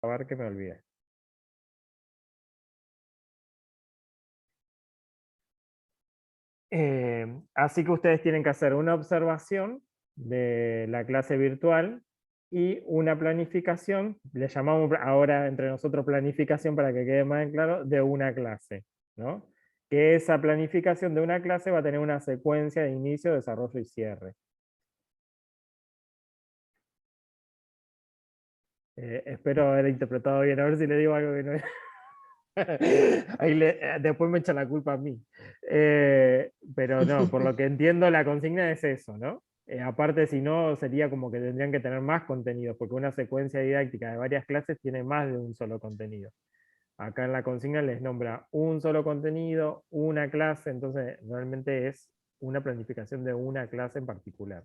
a ver que me olvidé. Así que ustedes tienen que hacer una observación de la clase virtual y una planificación, le llamamos ahora entre nosotros planificación para que quede más en claro, de una clase, ¿no? Que esa planificación de una clase va a tener una secuencia de inicio, desarrollo y cierre. Espero haber interpretado bien, a ver si le digo algo que no es. Ahí después me echa la culpa a mí. Pero no, por lo que entiendo la consigna es eso, ¿no? Aparte, si no, sería como que tendrían que tener más contenidos, porque una secuencia didáctica de varias clases tiene más de un solo contenido. Acá en la consigna les nombra un solo contenido, una clase, entonces realmente es una planificación de una clase en particular.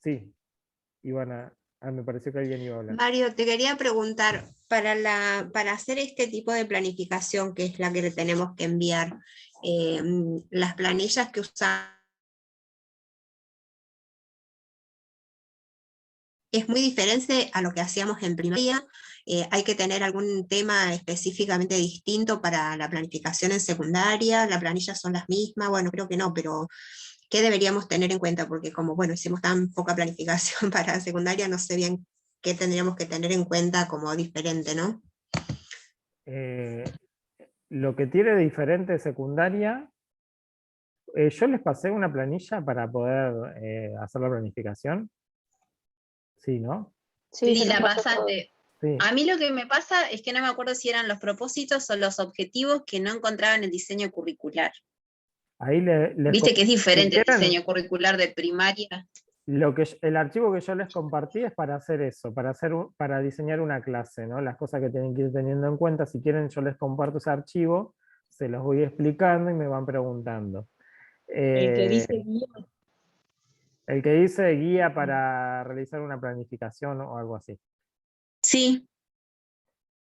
Sí, Ivana, me pareció que alguien iba a hablar. Mario, te quería preguntar, para hacer este tipo de planificación, que es la que le tenemos que enviar, las planillas que usamos, ¿es muy diferente a lo que hacíamos en primaria? ¿Hay que tener algún tema específicamente distinto para la planificación en secundaria? ¿Las planillas son las mismas? Bueno, creo que no, pero ¿qué deberíamos tener en cuenta? Porque como, bueno, hicimos tan poca planificación para secundaria, no sé bien qué tendríamos que tener en cuenta como diferente, ¿no? Lo que tiene de diferente secundaria, yo les pasé una planilla para poder hacer la planificación. Sí, ¿no? Sí, Sí, se la nos pasó todo. pasaste. Sí. A mí lo que me pasa es que no me acuerdo si eran los propósitos o los objetivos que no encontraba en el diseño curricular. Ahí les Viste que es diferente el quieren, diseño curricular de primaria. el archivo que yo les compartí es para hacer eso, para diseñar una clase, ¿no? Las cosas que tienen que ir teniendo en cuenta. Si quieren, yo les comparto ese archivo, se los voy explicando y me van preguntando. El que dice guía. El que dice guía para realizar una planificación o algo así. Sí,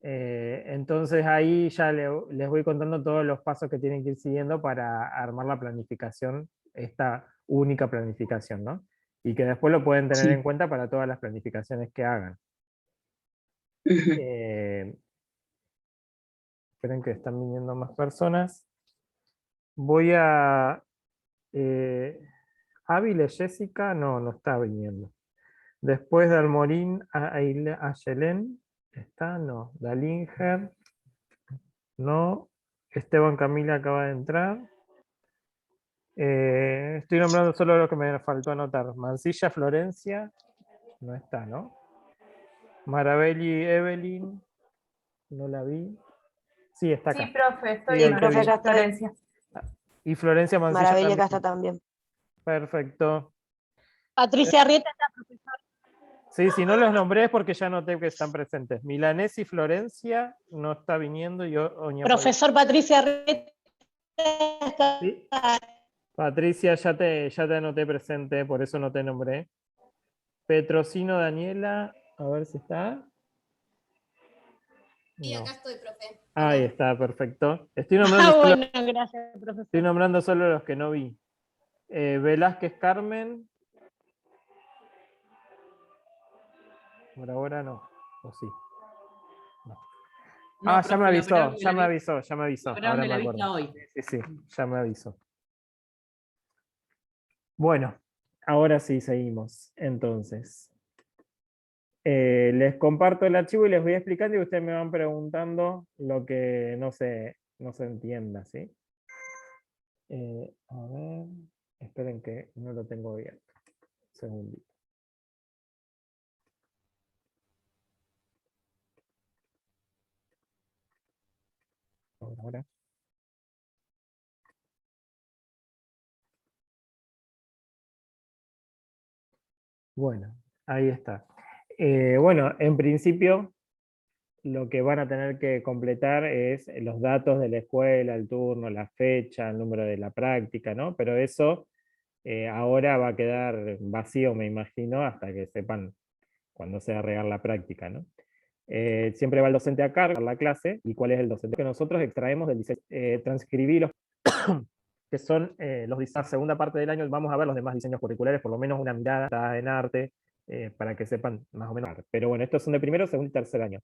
Entonces ahí ya les voy contando todos los pasos que tienen que ir siguiendo para armar la planificación, esta única planificación, ¿no? Y que después lo pueden tener sí. en cuenta para todas las planificaciones que hagan. Ujú. Esperen que están viniendo más personas. Voy a... Ávila Jessica, no está viniendo. Después de Almorín, a Yelén, ¿está? No. Dalinger, no. Esteban Camila acaba de entrar. Estoy nombrando solo lo que me faltó anotar. Mancilla Florencia, no está, ¿no? Marabelli Evelyn, no la vi. Sí, está acá. Sí, profe, estoy Bien, en qué bien. Mancilla Florencia. Y Florencia Mancilla Maravilla que también. está también. Perfecto. Patricia Arrieta está, profesor. Sí, si no los nombré es porque ya noté que están presentes. Milanés y Florencia no está viniendo. Profesor Patricia Arrieta está. ¿Sí? Patricia, ya te anoté presente, por eso no te nombré. Petrosino Daniela, a ver si está. Sí, No. acá estoy, profe. Ahí está, perfecto. Estoy Ah, bueno, gracias, profesor. nombrando solo los que no vi. Velázquez Carmen. Por ahora no. ¿O sí? No. No, Ya me profe, avisó, ya me lograron avisó. la Ahora me vista acuerdo. hoy. Sí, ya me avisó. Bueno, ahora sí seguimos. Entonces, les comparto el archivo y les voy explicando y ustedes me van preguntando lo que no se entienda, ¿sí? A ver, esperen que no lo tengo abierto. Un segundito. Ahora. Bueno, ahí está. Bueno, en principio lo que van a tener que completar es los datos de la escuela, el turno, la fecha, el número de la práctica, ¿no? Pero eso ahora va a quedar vacío, me imagino, hasta que sepan cuándo se va a regar la práctica, ¿no? Siempre va el docente a cargo de la clase, y cuál es el docente que nosotros extraemos del diseño. Transcribí los que son la segunda parte del año, vamos a ver los demás diseños curriculares, por lo menos una mirada en arte, para que sepan más o menos. Pero bueno, estos son de primero, segundo y tercer año.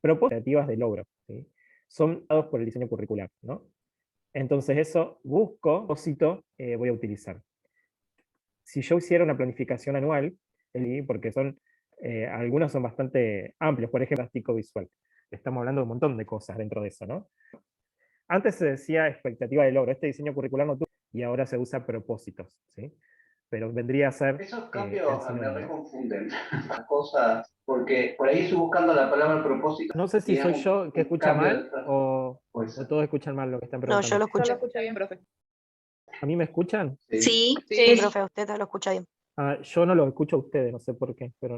Propositivas de logro, ¿sí? Son dados por el diseño curricular, ¿no? Entonces eso busco, propósito, voy a utilizar. Si yo hiciera una planificación anual, porque algunos son bastante amplios, por ejemplo, plástico visual. Estamos hablando de un montón de cosas dentro de eso, ¿no? Antes se decía expectativa de logro, este diseño curricular no tuvo, y ahora se usa propósitos, ¿sí? Pero vendría a ser... Esos cambios me reconfunden las cosas, porque por ahí estoy buscando la palabra propósito. No sé si soy yo que escucha mal o todos escuchan mal lo que están preguntando. No, yo lo escucho. escucho bien, profe. ¿A mí me escuchan? Sí. Sí, profe, usted lo escucha bien. Yo no los escucho a ustedes, no sé por qué, pero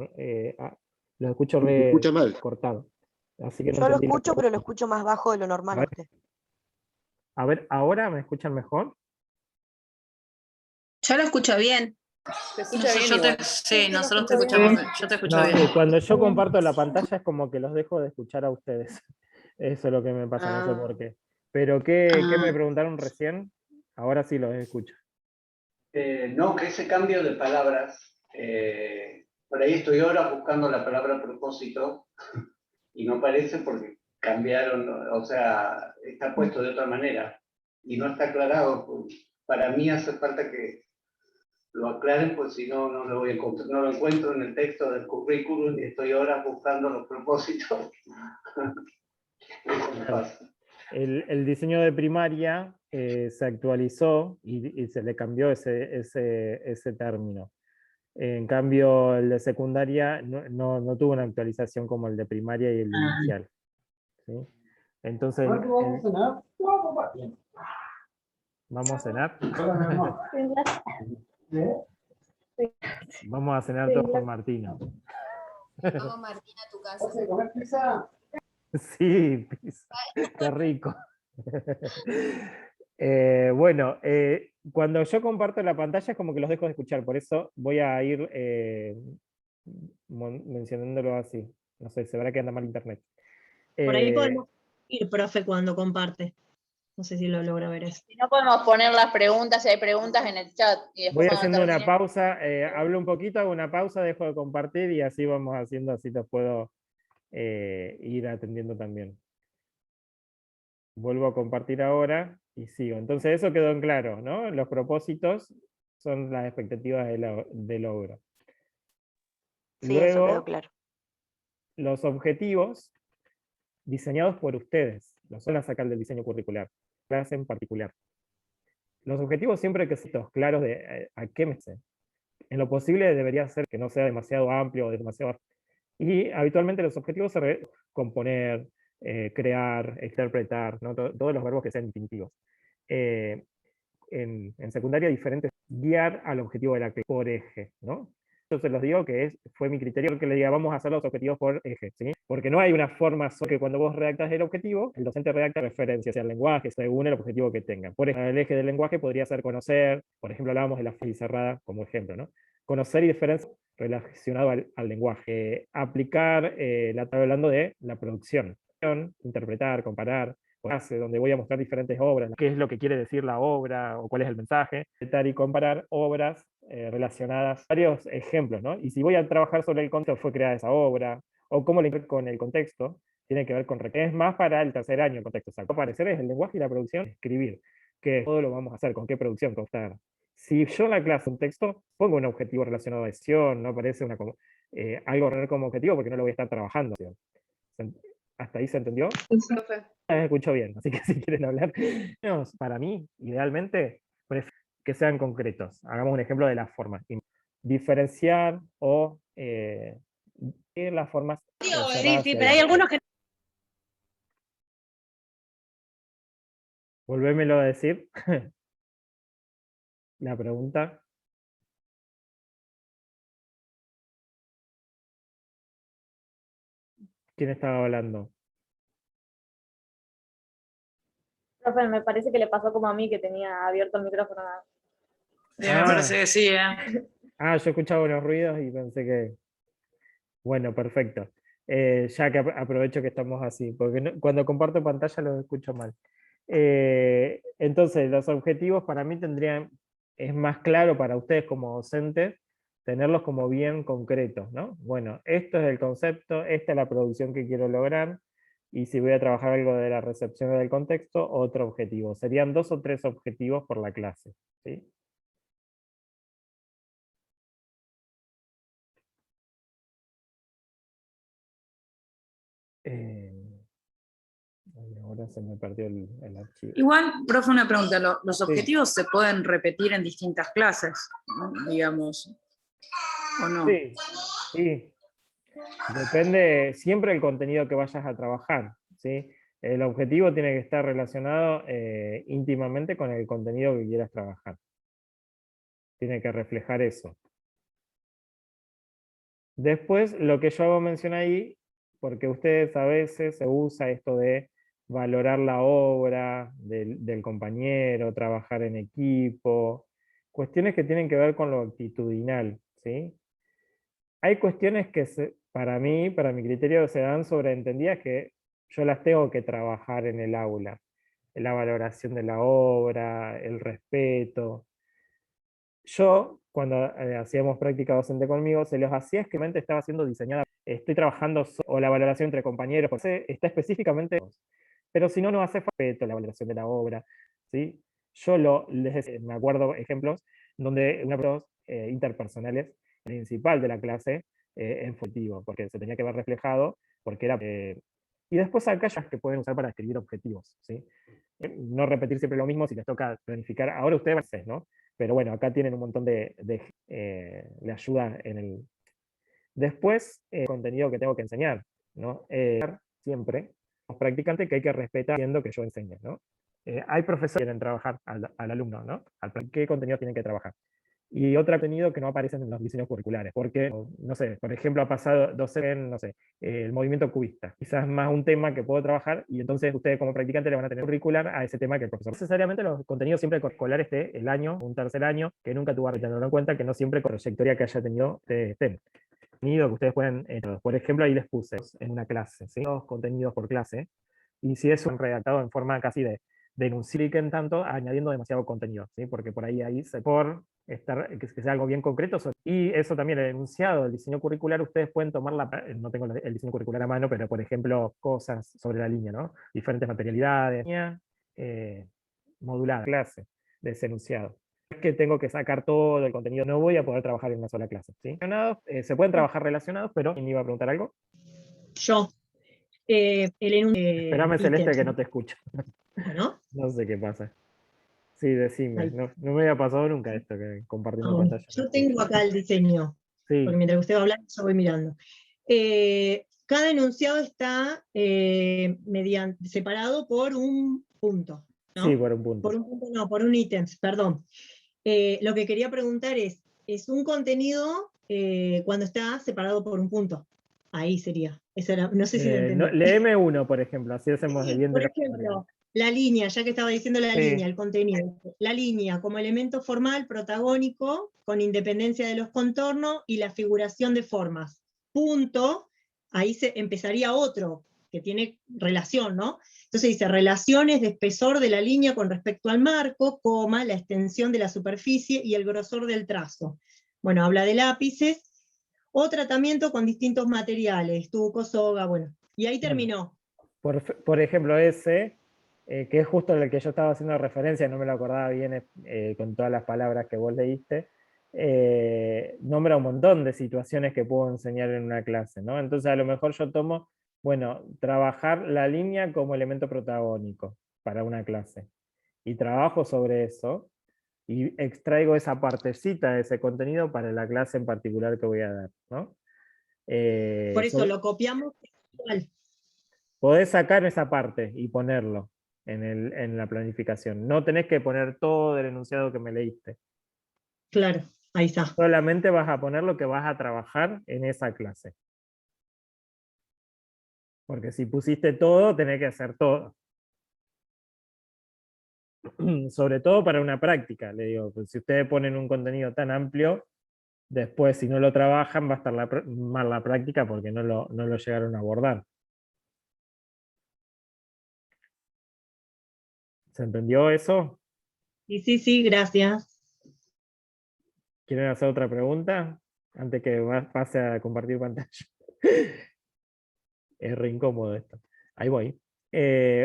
los escucho escucha mal. cortado. Así que no Yo lo entendí. escucho, pero lo escucho más bajo de lo normal a usted. A ver, ¿ahora me escuchan mejor? Yo lo escucho bien. Se escucha bien igual. Sí, nosotros te escuchamos bien. Yo te escucho bien. Cuando yo comparto la pantalla es como que los dejo de escuchar a ustedes. Eso es lo que me pasa, no sé por qué. Pero ¿qué me preguntaron recién? Ahora sí los escucho. No, que ese cambio de palabras, por ahí estoy ahora buscando la palabra propósito y no aparece porque cambiaron, o sea, está puesto de otra manera y no está aclarado. Para mí hace falta que lo aclaren, pues si no, no lo voy a encontrar, no lo encuentro en el texto del currículum y estoy ahora buscando los propósitos. Eso me pasa. El diseño de primaria se actualizó y se le cambió ese término. En cambio, el de secundaria no tuvo una actualización como el de primaria y el de inicial. ¿Sí? Entonces, ¿vamos a cenar? Vamos a cenar todos con Martina. Vamos, Martina, a tu casa. Sí, pizza. Qué rico. Bueno, cuando yo comparto la pantalla es como que los dejo de escuchar, por eso voy a ir mencionándolo así. No sé, se verá que anda mal internet. Por ahí podemos ir, profe, cuando comparte. No sé si lo logra ver eso. Si no podemos poner las preguntas, si hay preguntas en el chat. Y después Voy haciendo una termine... pausa, hablo un poquito, hago una pausa, dejo de compartir y así vamos haciendo, así los puedo ir atendiendo también. Vuelvo a compartir ahora y sigo. Entonces eso quedó en claro, ¿no? Los propósitos son las expectativas de logro. Sí, Luego, eso quedó claro. los objetivos diseñados por ustedes, los van a sacar del diseño curricular, clase en particular. Los objetivos siempre hay que ser claros de a qué me sé. En lo posible debería ser que no sea demasiado amplio o demasiado... Y habitualmente los objetivos se componer, crear, interpretar, ¿no? Todos los verbos que sean infinitivos. En secundaria diferentes, guiar al objetivo de la clase por eje, ¿no? Yo se los digo que fue mi criterio que le diga vamos a hacer los objetivos por eje, ¿sí? Porque no hay una forma solo que cuando vos redactas el objetivo, el docente redacta referencias al lenguaje según el objetivo que tenga. Por ejemplo, el eje del lenguaje podría ser conocer, por ejemplo hablábamos de la frase cerrada como ejemplo, ¿no? Conocer y diferenciar relacionado al lenguaje. Aplicar, estaba hablando de la producción, interpretar, comparar, donde voy a mostrar diferentes obras, qué es lo que quiere decir la obra o cuál es el mensaje, y comparar obras relacionadas, varios ejemplos, ¿no? Y si voy a trabajar sobre el contexto, fue creada esa obra, o cómo le con el contexto, tiene que ver con es más para el tercer año el contexto. O sea, parecer es el lenguaje y la producción, escribir, que todo lo vamos a hacer, con qué producción, constar. Si yo en la clase un texto pongo un objetivo relacionado a edición, no aparece algo como objetivo porque no lo voy a estar trabajando. ¿Hasta ahí se entendió? Me escucho bien, así que si quieren hablar. Para mí, idealmente, que sean concretos. Hagamos un ejemplo de las formas. Diferenciar o las formas. Sí, pero hay algunos que... Volvémelo a decir. La pregunta. ¿Quién estaba hablando? Profe, me parece que le pasó como a mí, que tenía abierto el micrófono. Me parece que sí, yo escuchaba unos ruidos y pensé que... Bueno, perfecto. Ya que aprovecho que estamos así, porque cuando comparto pantalla los escucho mal. Entonces, los objetivos para mí es más claro para ustedes como docentes, tenerlos como bien concretos, ¿no? Bueno, esto es el concepto, esta es la producción que quiero lograr, y si voy a trabajar algo de la recepción o del contexto, otro objetivo. Serían 2 o 3 objetivos por la clase, ¿sí? Ay, ahora se me perdió el archivo. Igual, profe, una pregunta. Los Sí. objetivos se pueden repetir en distintas clases, ¿no? Digamos, ¿o no? Sí, sí. Depende siempre del contenido que vayas a trabajar, ¿sí? El objetivo tiene que estar relacionado íntimamente con el contenido que quieras trabajar. Tiene que reflejar eso. Después, lo que yo hago mención ahí, porque ustedes a veces se usa esto de valorar la obra del compañero, trabajar en equipo, cuestiones que tienen que ver con lo actitudinal, ¿sí? Hay cuestiones que para mí, para mi criterio, se dan sobreentendidas que yo las tengo que trabajar en el aula. La valoración de la obra, el respeto. Yo, cuando hacíamos práctica docente conmigo, se los hacía es que mente estaba siendo diseñada. Estoy trabajando, o la valoración entre compañeros, está específicamente, pero si no, no hace falta la valoración de la obra, ¿sí? Yo me acuerdo ejemplos donde interpersonales, el principal de la clase, en furtivo, porque se tenía que ver reflejado, porque era... y después acá ya que pueden usar para escribir objetivos, ¿sí? No repetir siempre lo mismo si les toca planificar. Ahora ustedes van a hacer, ¿no? Pero bueno, acá tienen un montón de ayuda en el... Después, contenido que tengo que enseñar, ¿no? Siempre, los practicantes que hay que respetar siendo que yo enseñe, ¿no? Hay profesores que quieren trabajar al alumno, ¿no? ¿Qué contenido tienen que trabajar? Y otro contenido que no aparece en los diseños curriculares, porque, no sé, por ejemplo, ha pasado docente en, no sé, el movimiento cubista, quizás más un tema que puedo trabajar, y entonces ustedes como practicantes le van a tener curricular a ese tema que el profesor. Necesariamente los contenidos siempre curriculares esté el año, un tercer año, que nunca tuvo que tenerlo en cuenta, que no siempre con trayectoria que haya tenido estén. Contenido que ustedes pueden, por ejemplo, ahí les puse en una clase, ¿sí? 2 contenidos por clase, y si es un redactado en forma casi de denunciar en tanto, añadiendo demasiado contenido, ¿sí? Porque por ahí por estar, que sea algo bien concreto. Y eso también, el enunciado del diseño curricular, ustedes pueden tomar no tengo el diseño curricular a mano, pero por ejemplo, cosas sobre la línea, ¿no? Diferentes materialidades, modulada, clase, de ese enunciado. Es que tengo que sacar todo el contenido, no voy a poder trabajar en una sola clase, ¿sí? Se pueden trabajar relacionados, pero ¿quién iba a preguntar algo? Yo. Espérame, Celeste, ítems. que no te escucho. Bueno, No sé qué pasa. Sí, decime. No me había pasado nunca esto, que compartiendo pantalla. yo tengo acá el diseño, Sí. porque mientras usted va hablando, yo voy mirando. Cada enunciado está separado por un punto, ¿no? Sí, por un punto. Por un punto no, por un ítem, perdón. Lo que quería preguntar es un contenido cuando está separado por un punto? Ahí sería. No sé si lo entendí. Léeme uno, por ejemplo, así hacemos de bien. Por ejemplo, la línea, ya que estaba diciendo la Sí. línea, el contenido. La línea como elemento formal protagónico, con independencia de los contornos y la figuración de formas. Punto, ahí empezaría otro, que tiene relación, ¿no? Entonces dice, relaciones de espesor de la línea con respecto al marco, coma, la extensión de la superficie y el grosor del trazo. Bueno, habla de lápices, o tratamiento con distintos materiales, estuco, soga, bueno. Y ahí terminó. Por ejemplo, ese, que es justo el que yo estaba haciendo referencia, no me lo acordaba bien con todas las palabras que vos leíste, nombra un montón de situaciones que puedo enseñar en una clase, ¿no? Entonces a lo mejor yo tomo, bueno, trabajar la línea como elemento protagónico para una clase. Y trabajo sobre eso, y extraigo esa partecita de ese contenido para la clase en particular que voy a dar, ¿no? Por eso lo copiamos igual. Podés sacar esa parte y ponerlo en la planificación. No tenés que poner todo el enunciado que me leíste. Claro, ahí está. Solamente vas a poner lo que vas a trabajar en esa clase. Porque si pusiste todo, tenés que hacer todo. Sobre todo para una práctica, le digo. Pues si ustedes ponen un contenido tan amplio, después si no lo trabajan va a estar mal la práctica porque no lo llegaron a abordar. ¿Se entendió eso? Sí, gracias. ¿Quieren hacer otra pregunta? antes que pase a compartir pantalla. Es re incómodo esto. Ahí voy.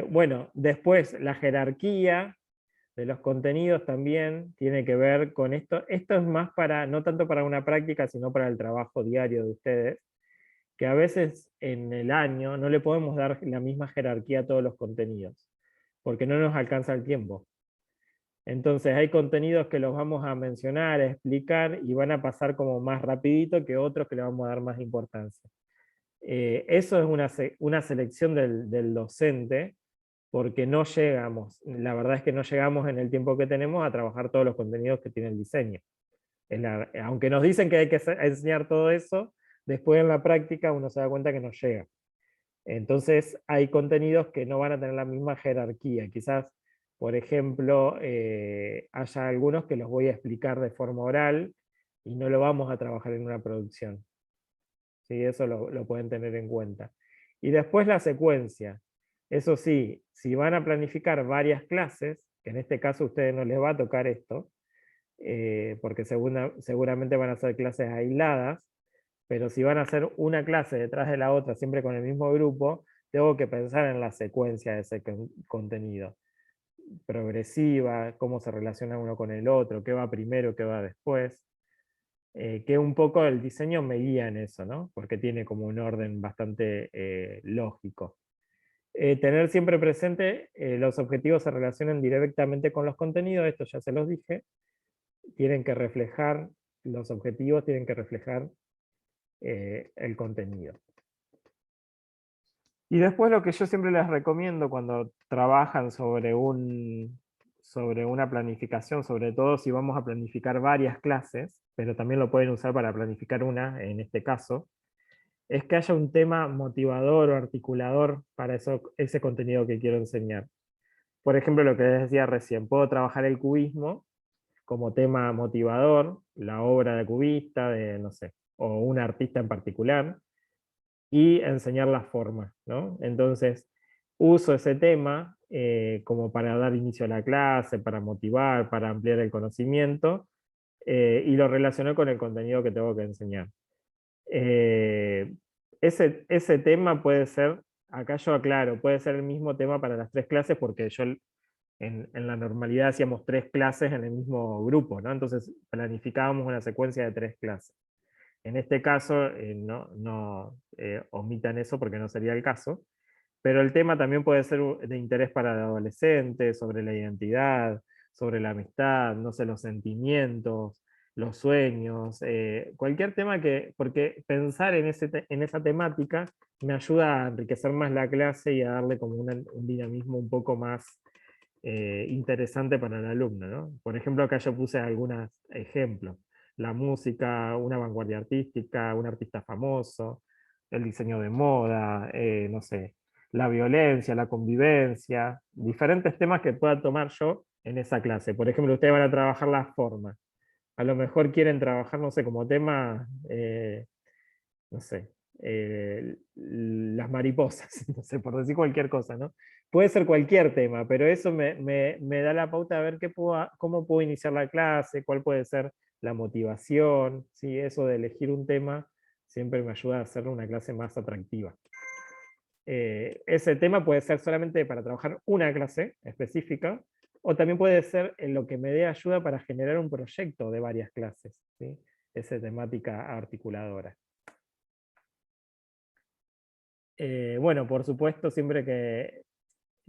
Bueno, después la jerarquía de los contenidos también tiene que ver con esto. Esto es más para, no tanto para una práctica, sino para el trabajo diario de ustedes, que a veces en el año no le podemos dar la misma jerarquía a todos los contenidos, porque no nos alcanza el tiempo. Entonces hay contenidos que los vamos a mencionar, a explicar, y van a pasar como más rapidito que otros que le vamos a dar más importancia. Eso es una selección del docente, porque no llegamos, la verdad es que no llegamos en el tiempo que tenemos a trabajar todos los contenidos que tiene el diseño. Aunque nos dicen que hay que enseñar todo eso, después en la práctica uno se da cuenta que no llega. Entonces hay contenidos que no van a tener la misma jerarquía. Quizás, por ejemplo, haya algunos que los voy a explicar de forma oral y no lo vamos a trabajar en una producción. ¿Sí? Eso lo pueden tener en cuenta. Y después la secuencia. Eso sí, si van a planificar varias clases, que en este caso a ustedes no les va a tocar esto, porque seguramente van a ser clases aisladas, pero si van a hacer una clase detrás de la otra, siempre con el mismo grupo, tengo que pensar en la secuencia de ese contenido. Progresiva, cómo se relaciona uno con el otro, qué va primero, qué va después. Que un poco el diseño me guía en eso, ¿no? Porque tiene como un orden bastante lógico. Tener siempre presente, los objetivos se relacionan directamente con los contenidos, esto ya se los dije, tienen que reflejar, los objetivos tienen que reflejar el contenido. Y después lo que yo siempre les recomiendo cuando trabajan sobre una planificación, sobre todo si vamos a planificar varias clases, pero también lo pueden usar para planificar una, en este caso, es que haya un tema motivador o articulador para ese contenido que quiero enseñar. Por ejemplo, lo que les decía recién, puedo trabajar el cubismo como tema motivador, la obra de cubista, no sé, o un artista en particular, y enseñar la forma, ¿no? Entonces, uso ese tema como para dar inicio a la clase, para motivar, para ampliar el conocimiento, y lo relaciono con el contenido que tengo que enseñar. Ese tema puede ser, acá yo aclaro, puede ser el mismo tema para las 3 clases, porque yo en la normalidad hacíamos 3 clases en el mismo grupo, ¿no? Entonces planificábamos una secuencia de 3 clases. En este caso, no omitan eso porque no sería el caso, pero el tema también puede ser de interés para el adolescente, sobre la identidad, sobre la amistad, no sé, los sentimientos, los sueños, cualquier tema porque pensar en esa temática me ayuda a enriquecer más la clase y a darle como un dinamismo un poco más interesante para el alumno, ¿no? Por ejemplo, acá yo puse algunos ejemplos. La música, una vanguardia artística, un artista famoso, el diseño de moda, no sé, la violencia, la convivencia, diferentes temas que pueda tomar yo en esa clase. Por ejemplo, ustedes van a trabajar las formas. A lo mejor quieren trabajar, no sé, como tema, no sé, las mariposas, no sé, por decir cualquier cosa, ¿no? Puede ser cualquier tema, pero eso me da la pauta de ver cómo puedo iniciar la clase, cuál puede ser la motivación, ¿sí? Eso de elegir un tema siempre me ayuda a hacer una clase más atractiva. Ese tema puede ser solamente para trabajar una clase específica, o también puede ser en lo que me dé ayuda para generar un proyecto de varias clases, ¿sí? Esa temática articuladora. Bueno, por supuesto, siempre que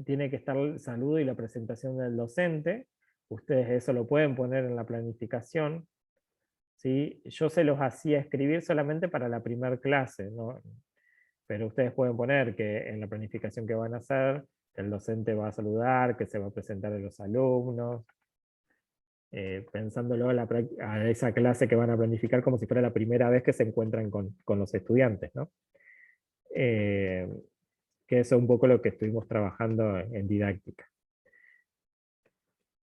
tiene que estar el saludo y la presentación del docente, ustedes eso lo pueden poner en la planificación, ¿sí? Yo se los hacía escribir solamente para la primera clase, ¿no? Pero ustedes pueden poner que en la planificación que van a hacer, el docente va a saludar, que se va a presentar a los alumnos, pensándolo a esa clase que van a planificar como si fuera la primera vez que se encuentran con los estudiantes, ¿no? Que eso es un poco lo que estuvimos trabajando en didáctica.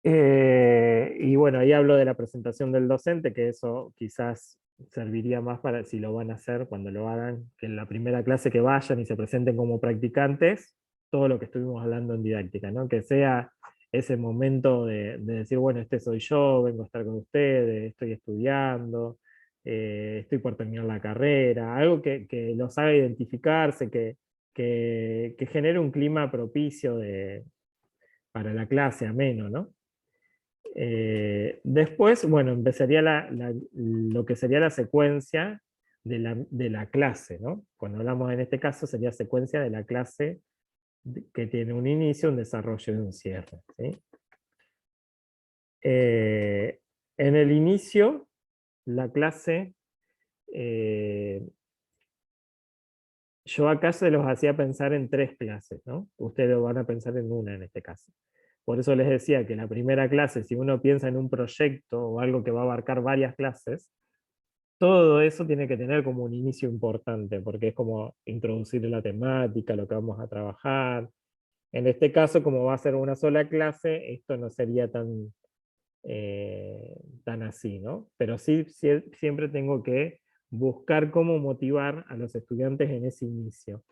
Y bueno, ahí hablo de la presentación del docente, que eso quizás serviría más para si lo van a hacer cuando lo hagan, que en la primera clase que vayan y se presenten como practicantes, todo lo que estuvimos hablando en didáctica, ¿no? Que sea ese momento de decir, bueno, este soy yo, vengo a estar con ustedes, estoy estudiando, estoy por terminar la carrera, algo que los haga identificarse, que genere un clima propicio para la clase, ameno, ¿no? Después, bueno, empezaría lo que sería la secuencia de la clase, ¿no? Cuando hablamos en este caso sería secuencia de la clase que tiene un inicio, un desarrollo y un cierre, ¿sí? En el inicio, la clase, yo acá se los hacía pensar en 3 clases, ¿no? Ustedes lo van a pensar en una en este caso. Por eso les decía que la primera clase, si uno piensa en un proyecto o algo que va a abarcar varias clases, todo eso tiene que tener como un inicio importante, porque es como introducir la temática, lo que vamos a trabajar. En este caso, como va a ser una sola clase, esto no sería tan así, ¿no? Pero sí, siempre tengo que buscar cómo motivar a los estudiantes en ese inicio.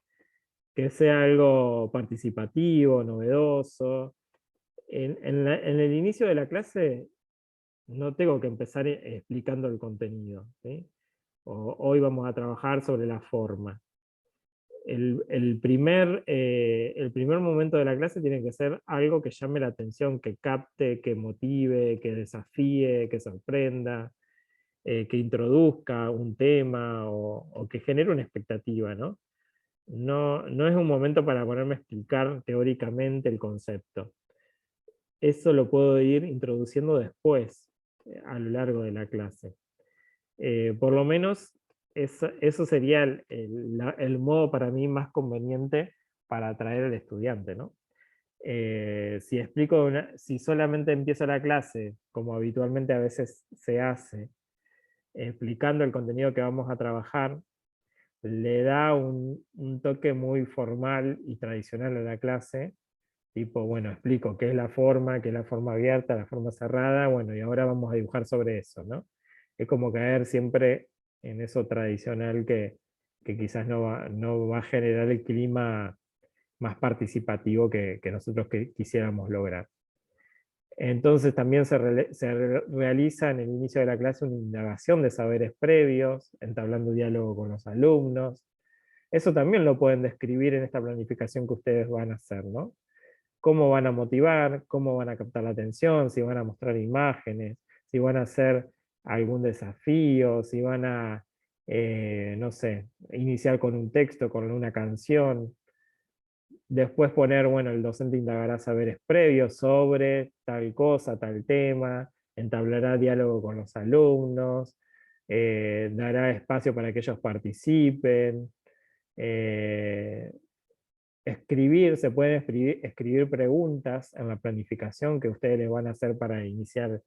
Que sea algo participativo, novedoso. En el inicio de la clase no tengo que empezar explicando el contenido, ¿sí? Hoy vamos a trabajar sobre la forma. El primer momento de la clase tiene que ser algo que llame la atención, que capte, que motive, que desafíe, que sorprenda, que introduzca un tema o que genere una expectativa, ¿no? No es un momento para ponerme a explicar teóricamente el concepto. Eso lo puedo ir introduciendo después, a lo largo de la clase. Por lo menos eso sería el modo para mí más conveniente para atraer al estudiante, ¿no? Si solamente empiezo la clase, como habitualmente a veces se hace, explicando el contenido que vamos a trabajar, le da un toque muy formal y tradicional a la clase, tipo, bueno, explico qué es la forma abierta, la forma cerrada, bueno, y ahora vamos a dibujar sobre eso, ¿no? Es como caer siempre en eso tradicional que quizás no va a generar el clima más participativo que nosotros quisiéramos lograr. Entonces también se realiza en el inicio de la clase una indagación de saberes previos, entablando diálogo con los alumnos. Eso también lo pueden describir en esta planificación que ustedes van a hacer, ¿no? Cómo van a motivar, cómo van a captar la atención, si van a mostrar imágenes, si van a hacer algún desafío, si van a, no sé, iniciar con un texto, con una canción. Después poner, bueno, el docente indagará saberes previos sobre tal cosa, tal tema, entablará diálogo con los alumnos, dará espacio para que ellos participen. Se pueden escribir preguntas en la planificación que ustedes les van a hacer para iniciar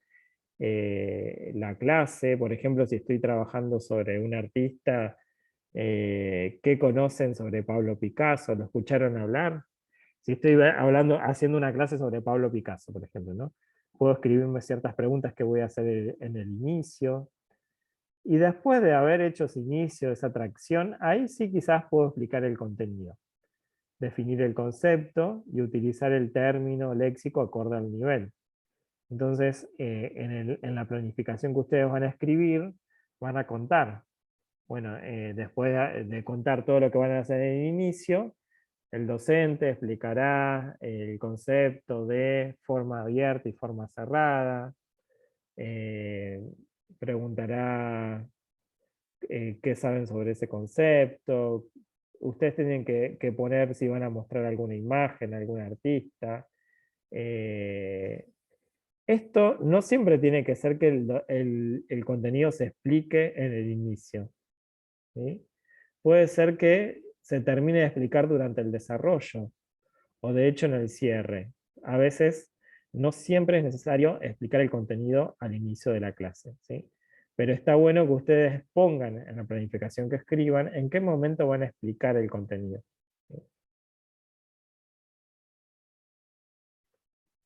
la clase. Por ejemplo, si estoy trabajando sobre un artista, ¿qué conocen sobre Pablo Picasso? ¿Lo escucharon hablar? Si estoy haciendo una clase sobre Pablo Picasso, por ejemplo, ¿no? Puedo escribirme ciertas preguntas que voy a hacer en el inicio. Y después de haber hecho ese inicio, esa atracción, ahí sí quizás puedo explicar el contenido. Definir el concepto y utilizar el término léxico acorde al nivel. Entonces, en la planificación que ustedes van a escribir, van a contar. Bueno, después de contar todo lo que van a hacer en el inicio, el docente explicará el concepto de forma abierta y forma cerrada, preguntará qué saben sobre ese concepto. Ustedes tienen que poner si van a mostrar alguna imagen, algún artista. Esto no siempre tiene que ser que el contenido se explique en el inicio, ¿sí? Puede ser que se termine de explicar durante el desarrollo, o de hecho en el cierre. A veces no siempre es necesario explicar el contenido al inicio de la clase, ¿sí? Pero está bueno que ustedes pongan en la planificación que escriban en qué momento van a explicar el contenido. ¿Sí?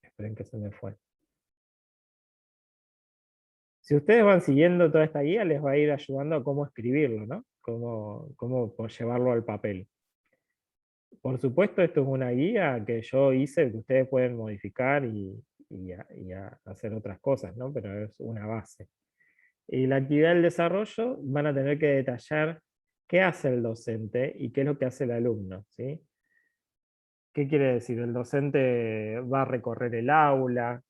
Esperen que se me fue. Si ustedes van siguiendo toda esta guía, les va a ir ayudando a cómo escribirlo, ¿no? Cómo llevarlo al papel. Por supuesto, esto es una guía que yo hice, que ustedes pueden modificar y hacer otras cosas, ¿no? Pero es una base. Y la actividad del desarrollo van a tener que detallar qué hace el docente y qué es lo que hace el alumno, ¿sí? ¿Qué quiere decir? El docente va a recorrer el aula,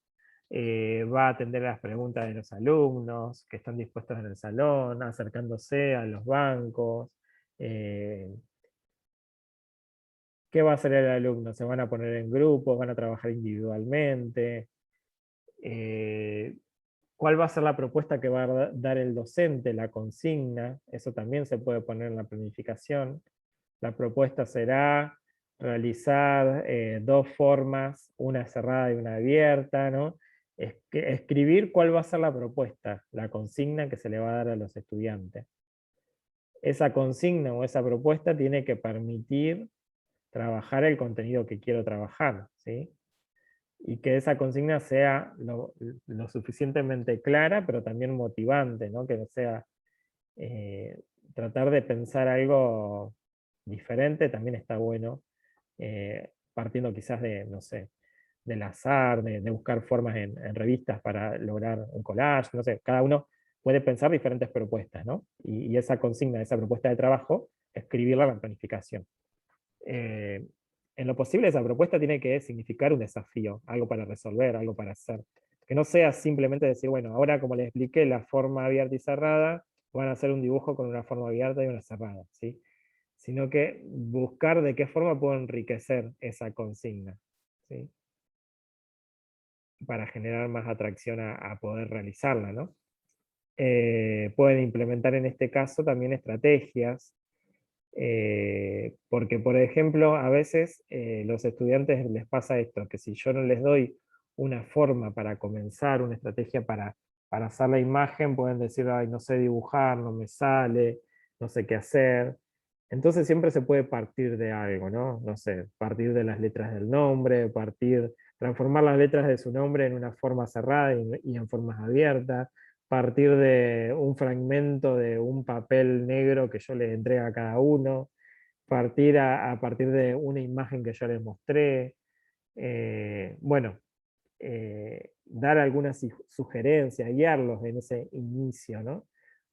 va a atender las preguntas de los alumnos que están dispuestos en el salón, acercándose a los bancos. ¿Qué va a hacer el alumno? ¿Se van a poner en grupos? ¿Van a trabajar individualmente? ¿Cuál va a ser la propuesta que va a dar el docente, la consigna? Eso también se puede poner en la planificación. La propuesta será realizar dos formas, una cerrada y una abierta, ¿no? Escribir cuál va a ser la propuesta, la consigna que se le va a dar a los estudiantes. Esa consigna o esa propuesta tiene que permitir trabajar el contenido que quiero trabajar, ¿sí? Y que esa consigna sea lo suficientemente clara, pero también motivante, ¿no? Que no sea tratar de pensar algo diferente, también está bueno, partiendo quizás de, no sé, del azar, de buscar formas en revistas para lograr un collage, no sé, cada uno puede pensar diferentes propuestas, ¿no? Y esa consigna, esa propuesta de trabajo, escribirla en la planificación. En lo posible esa propuesta tiene que significar un desafío, algo para resolver, algo para hacer. Que no sea simplemente decir, bueno, ahora como les expliqué la forma abierta y cerrada, van a hacer un dibujo con una forma abierta y una cerrada, ¿sí? Sino que buscar de qué forma puedo enriquecer esa consigna, ¿sí? Para generar más atracción a poder realizarla, ¿no? Pueden implementar en este caso también estrategias, porque por ejemplo a veces los estudiantes les pasa esto, que si yo no les doy una forma para comenzar, una estrategia para hacer la imagen, pueden decir, ay, no sé dibujar, no me sale, no sé qué hacer. Entonces siempre se puede partir de algo, ¿no? No sé, partir de las letras del nombre, transformar las letras de su nombre en una forma cerrada y en formas abiertas, partir de un fragmento de un papel negro que yo les entrego a cada uno, partir a partir de una imagen que yo les mostré. Bueno, dar algunas sugerencias, guiarlos en ese inicio, ¿no?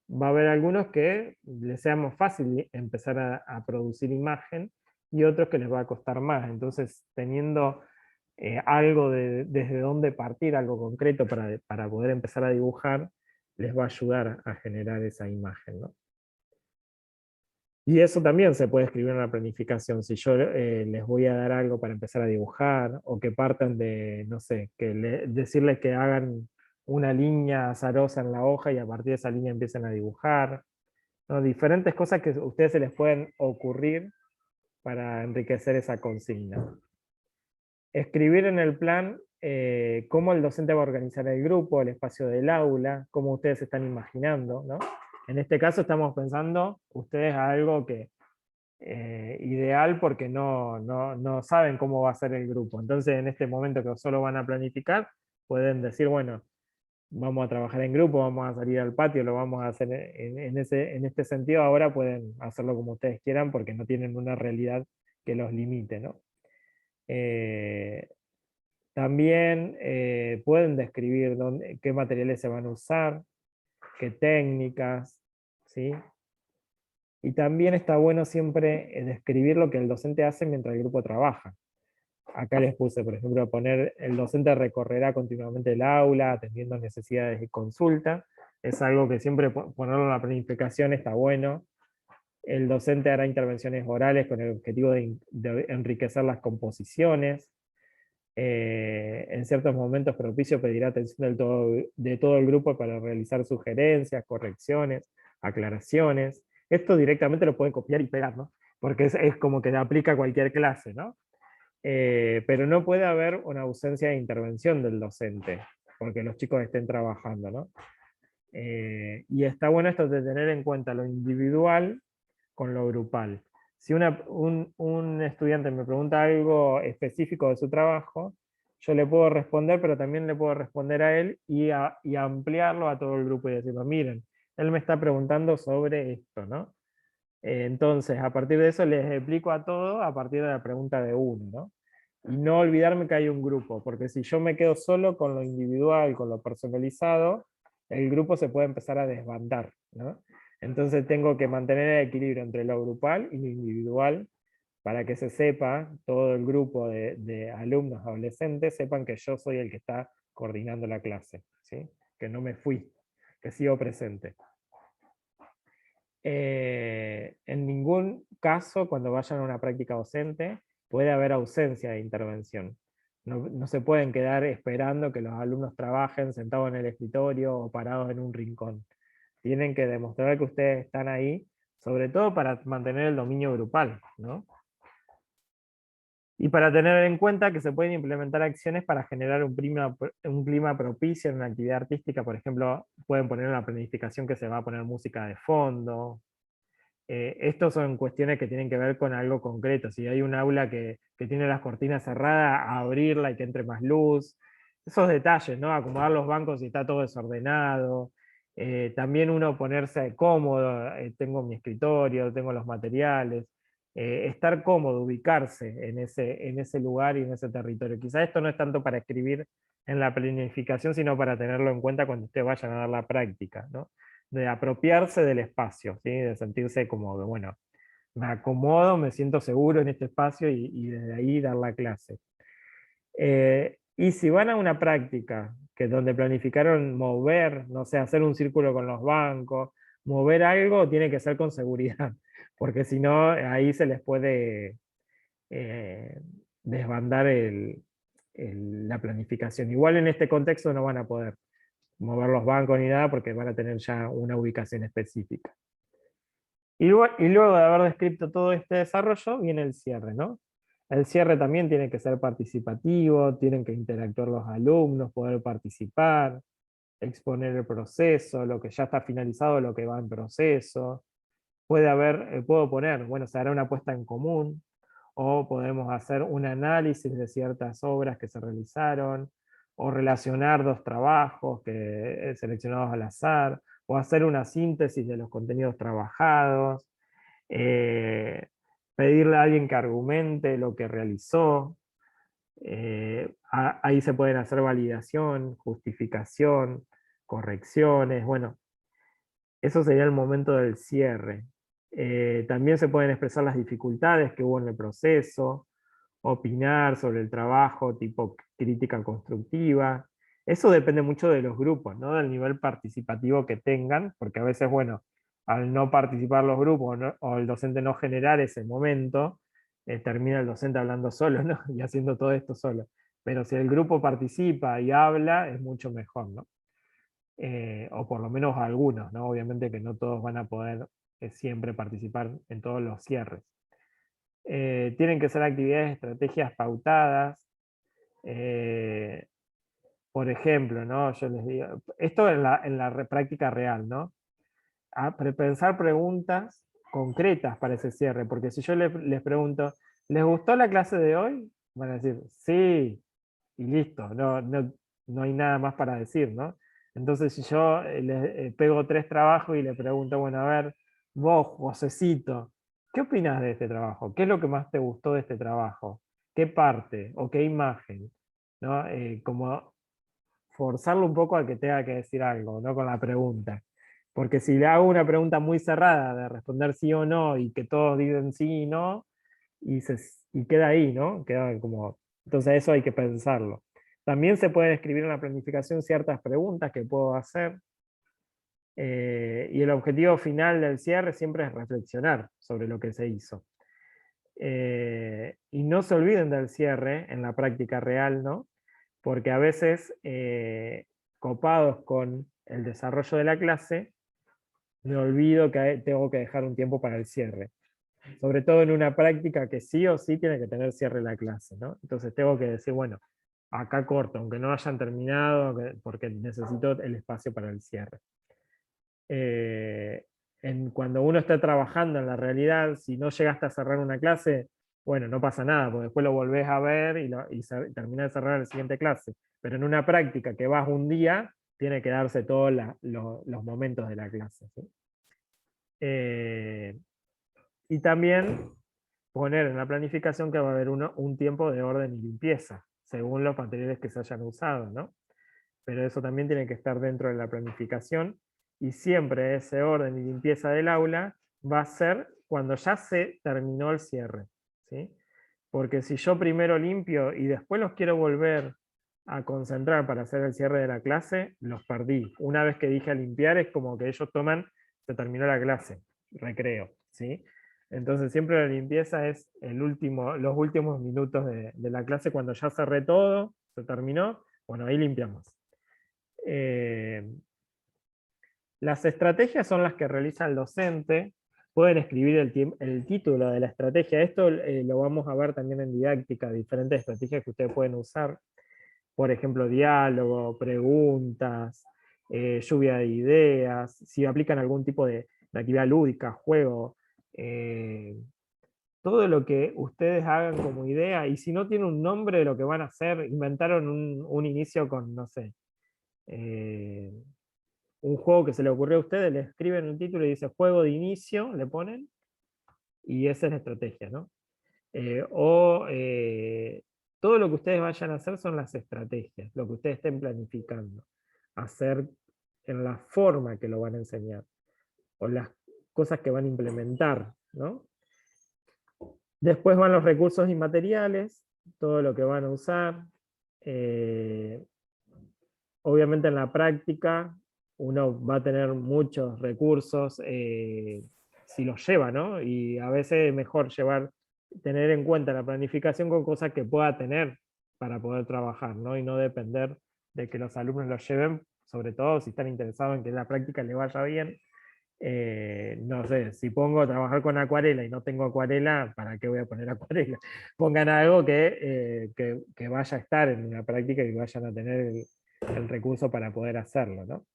Va a haber algunos que les sea más fácil empezar a producir imagen y otros que les va a costar más. Entonces, teniendo algo desde dónde partir, algo concreto para poder empezar a dibujar, les va a ayudar a generar esa imagen, ¿no? Y eso también se puede escribir en la planificación. Si yo les voy a dar algo para empezar a dibujar, o que partan de, no sé, decirles que hagan una línea azarosa en la hoja y a partir de esa línea empiecen a dibujar, ¿no? Diferentes cosas que a ustedes se les pueden ocurrir para enriquecer esa consigna. Escribir en el plan cómo el docente va a organizar el grupo, el espacio del aula, cómo ustedes se están imaginando, ¿no? En este caso estamos pensando ustedes algo que ideal porque no saben cómo va a ser el grupo. Entonces en este momento que solo van a planificar, pueden decir, bueno, vamos a trabajar en grupo, vamos a salir al patio, lo vamos a hacer en este sentido. Ahora pueden hacerlo como ustedes quieran porque no tienen una realidad que los limite, ¿no? También pueden describir qué materiales se van a usar, qué técnicas, ¿sí? Y también está bueno siempre describir lo que el docente hace mientras el grupo trabaja. Acá les puse, por ejemplo, poner el docente recorrerá continuamente el aula, atendiendo necesidades y consulta. Es algo que siempre ponerlo en la planificación está bueno. El docente hará intervenciones orales con el objetivo de enriquecer las composiciones. En ciertos momentos propicios pedirá atención de todo el grupo para realizar sugerencias, correcciones, aclaraciones. Esto directamente lo pueden copiar y pegar, ¿no? Porque es como que aplica a cualquier clase, ¿no? Pero no puede haber una ausencia de intervención del docente, porque los chicos estén trabajando, ¿no? Y está bueno esto de tener en cuenta lo individual con lo grupal. Si un estudiante me pregunta algo específico de su trabajo, yo le puedo responder, pero también le puedo responder a él y ampliarlo a todo el grupo y decirlo, miren, él me está preguntando sobre esto, ¿no? Entonces, a partir de eso les explico a todo a partir de la pregunta de uno, ¿no? Y no olvidarme que hay un grupo, porque si yo me quedo solo con lo individual, con lo personalizado, el grupo se puede empezar a desbandar, ¿no? Entonces tengo que mantener el equilibrio entre lo grupal y lo individual para que se sepa, todo el grupo de alumnos adolescentes sepan que yo soy el que está coordinando la clase, ¿sí? Que no me fui, que sigo presente. En ningún caso, cuando vayan a una práctica docente, puede haber ausencia de intervención. No se pueden quedar esperando que los alumnos trabajen sentados en el escritorio o parados en un rincón. Tienen que demostrar que ustedes están ahí, sobre todo para mantener el dominio grupal, ¿no? Y para tener en cuenta que se pueden implementar acciones para generar un clima propicio en una actividad artística. Por ejemplo, pueden poner en la planificación que se va a poner música de fondo. Estos son cuestiones que tienen que ver con algo concreto. Si hay un aula que tiene las cortinas cerradas, a abrirla y que entre más luz. Esos detalles, ¿no? Acomodar los bancos si está todo desordenado. También uno ponerse cómodo, tengo mi escritorio, tengo los materiales. Estar cómodo, ubicarse en ese lugar y en ese territorio. Quizá esto no es tanto para escribir en la planificación, sino para tenerlo en cuenta cuando ustedes vayan a dar la práctica, ¿no? De apropiarse del espacio, ¿sí? De sentirse como que, bueno, me acomodo, me siento seguro en este espacio y desde ahí dar la clase. Y si van a una práctica que donde planificaron mover, no sé, hacer un círculo con los bancos, mover algo tiene que ser con seguridad, porque si no, ahí se les puede desbandar la planificación. Igual en este contexto no van a poder mover los bancos ni nada porque van a tener ya una ubicación específica. Y luego de haber descrito todo este desarrollo, viene el cierre, ¿no? El cierre también tiene que ser participativo, tienen que interactuar los alumnos, poder participar, exponer el proceso, lo que ya está finalizado, lo que va en proceso. Puedo poner, bueno, se hará una puesta en común, o podemos hacer un análisis de ciertas obras que se realizaron, o relacionar dos trabajos seleccionados al azar, o hacer una síntesis de los contenidos trabajados, pedirle a alguien que argumente lo que realizó. Ahí se pueden hacer validación, justificación, correcciones, bueno, eso sería el momento del cierre. También se pueden expresar las dificultades que hubo en el proceso, opinar sobre el trabajo, tipo crítica constructiva. Eso depende mucho de los grupos, ¿no? Del nivel participativo que tengan, porque a veces, bueno, al no participar los grupos o el docente no generar ese momento, termina el docente hablando solo, ¿no? Y haciendo todo esto solo. Pero si el grupo participa y habla, es mucho mejor, ¿no? O por lo menos algunos, ¿no? Obviamente que no todos van a poder siempre participar en todos los cierres. Tienen que ser actividades, estrategias pautadas. Por ejemplo, ¿no? Yo les digo, esto en la práctica real, ¿no? Pensar preguntas concretas para ese cierre, porque si yo les pregunto, ¿les gustó la clase de hoy? Van a decir, sí, y listo, no hay nada más para decir, ¿no? Entonces si yo le pego 3 trabajos y le pregunto, bueno, a ver, vos, Josecito, ¿qué opinas de este trabajo? ¿Qué es lo que más te gustó de este trabajo? ¿Qué parte o qué imagen? ¿No? Como forzarlo un poco a que tenga que decir algo, ¿no? Con la pregunta. Porque si le hago una pregunta muy cerrada de responder sí o no y que todos dicen sí y no, y queda ahí, ¿no? Queda como... Entonces eso hay que pensarlo. También se pueden escribir en la planificación ciertas preguntas que puedo hacer. Y el objetivo final del cierre siempre es reflexionar sobre lo que se hizo. Y no se olviden del cierre en la práctica real, ¿no? Porque a veces, copados con el desarrollo de la clase, me olvido que tengo que dejar un tiempo para el cierre. Sobre todo en una práctica que sí o sí tiene que tener cierre la clase, ¿no? Entonces tengo que decir, bueno, acá corto, aunque no hayan terminado, porque necesito el espacio para el cierre. Cuando uno está trabajando en la realidad, si no llegaste a cerrar una clase, bueno, no pasa nada, porque después lo volvés a ver y terminás de cerrar la siguiente clase. Pero en una práctica que vas un día, tiene que darse todos los momentos de la clase, ¿sí? Y también poner en la planificación que va a haber un tiempo de orden y limpieza, según los materiales que se hayan usado, ¿no? pero eso también tiene que estar dentro de la planificación, y siempre ese orden y limpieza del aula va a ser cuando ya se terminó el cierre, ¿sí? Porque si yo primero limpio y después los quiero volver a concentrar para hacer el cierre de la clase, los perdí. Una vez que dije a limpiar es como que ellos toman, se terminó la clase, recreo, ¿sí? Entonces siempre la limpieza es los últimos minutos de la clase, cuando ya cerré todo, se terminó, bueno, ahí limpiamos. Las estrategias son las que realiza el docente. Pueden escribir el título de la estrategia. Esto lo vamos a ver también en didáctica, diferentes estrategias que ustedes pueden usar. Por ejemplo, diálogo, preguntas, lluvia de ideas, si aplican algún tipo de actividad lúdica, juego, todo lo que ustedes hagan como idea, y si no tiene un nombre de lo que van a hacer, inventaron un inicio con, no sé, un juego que se le ocurrió a ustedes, le escriben un título y dice juego de inicio, le ponen, y esa es la estrategia, ¿no? Todo lo que ustedes vayan a hacer son las estrategias, lo que ustedes estén planificando, hacer en la forma que lo van a enseñar, o las cosas que van a implementar, ¿no? Después van los recursos inmateriales, todo lo que van a usar. Obviamente en la práctica uno va a tener muchos recursos si los lleva, ¿no? Y a veces es mejor tener en cuenta la planificación con cosas que pueda tener para poder trabajar, ¿no? Y no depender de que los alumnos los lleven, sobre todo si están interesados en que la práctica le vaya bien. No sé, si pongo a trabajar con acuarela y no tengo acuarela, ¿para qué voy a poner acuarela? Pongan algo que vaya a estar en una práctica y vayan a tener el recurso para poder hacerlo, ¿no?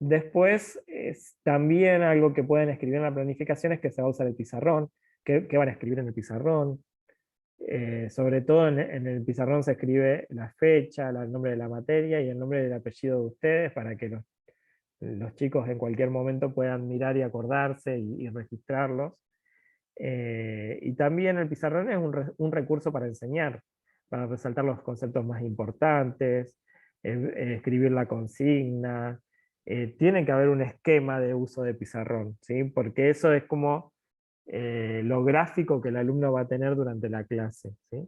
Después, también algo que pueden escribir en la planificación es que se va a usar el pizarrón, que van a escribir en el pizarrón. Sobre todo en el pizarrón se escribe la fecha, el nombre de la materia y el nombre del apellido de ustedes, para que los chicos en cualquier momento puedan mirar y acordarse y registrarlos. Y también el pizarrón es un recurso para enseñar, para resaltar los conceptos más importantes, escribir la consigna. Tiene que haber un esquema de uso de pizarrón, ¿sí? Porque eso es como lo gráfico que el alumno va a tener durante la clase, ¿sí?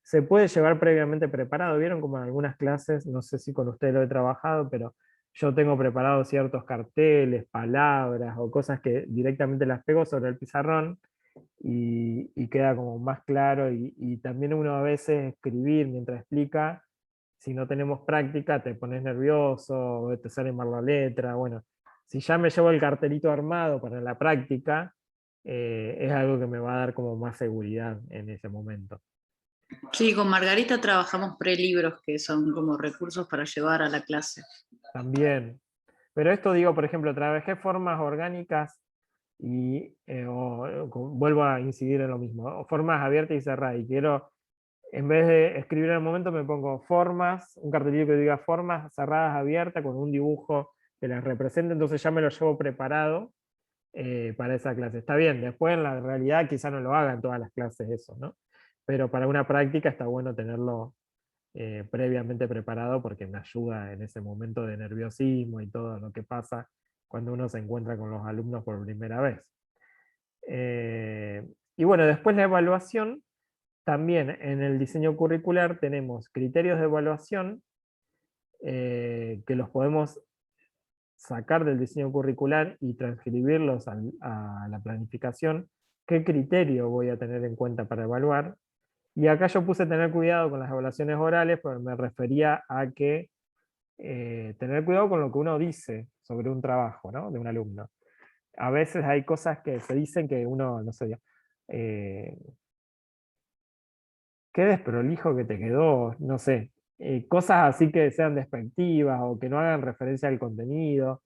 Se puede llevar previamente preparado. Vieron como en algunas clases, no sé si con ustedes lo he trabajado, pero yo tengo preparados ciertos carteles, palabras o cosas que directamente las pego sobre el pizarrón, y queda como más claro, y también uno a veces escribir mientras explica, si no tenemos práctica te pones nervioso, o te sale mal la letra. Bueno, si ya me llevo el cartelito armado para la práctica, es algo que me va a dar como más seguridad en ese momento. Sí, con Margarita trabajamos prelibros, que son como recursos para llevar a la clase. También. Pero esto digo, por ejemplo, trabajé formas orgánicas vuelvo a incidir en lo mismo, formas abiertas y cerradas, y quiero, en vez de escribir en el momento, me pongo formas, un cartelito que diga formas cerradas, abiertas, con un dibujo que las represente, entonces ya me lo llevo preparado para esa clase. Está bien, después en la realidad quizá no lo hagan todas las clases eso, ¿no? Pero para una práctica está bueno tenerlo previamente preparado, porque me ayuda en ese momento de nerviosismo y todo lo que pasa cuando uno se encuentra con los alumnos por primera vez. Y bueno, después la evaluación, también en el diseño curricular tenemos criterios de evaluación que los podemos sacar del diseño curricular y transcribirlos a la planificación. ¿Qué criterio voy a tener en cuenta para evaluar? Y acá yo puse tener cuidado con las evaluaciones orales, porque me refería a que tener cuidado con lo que uno dice sobre un trabajo, ¿no? De un alumno. A veces hay cosas que se dicen que uno, no sé, qué desprolijo que te quedó, no sé, cosas así que sean despectivas o que no hagan referencia al contenido.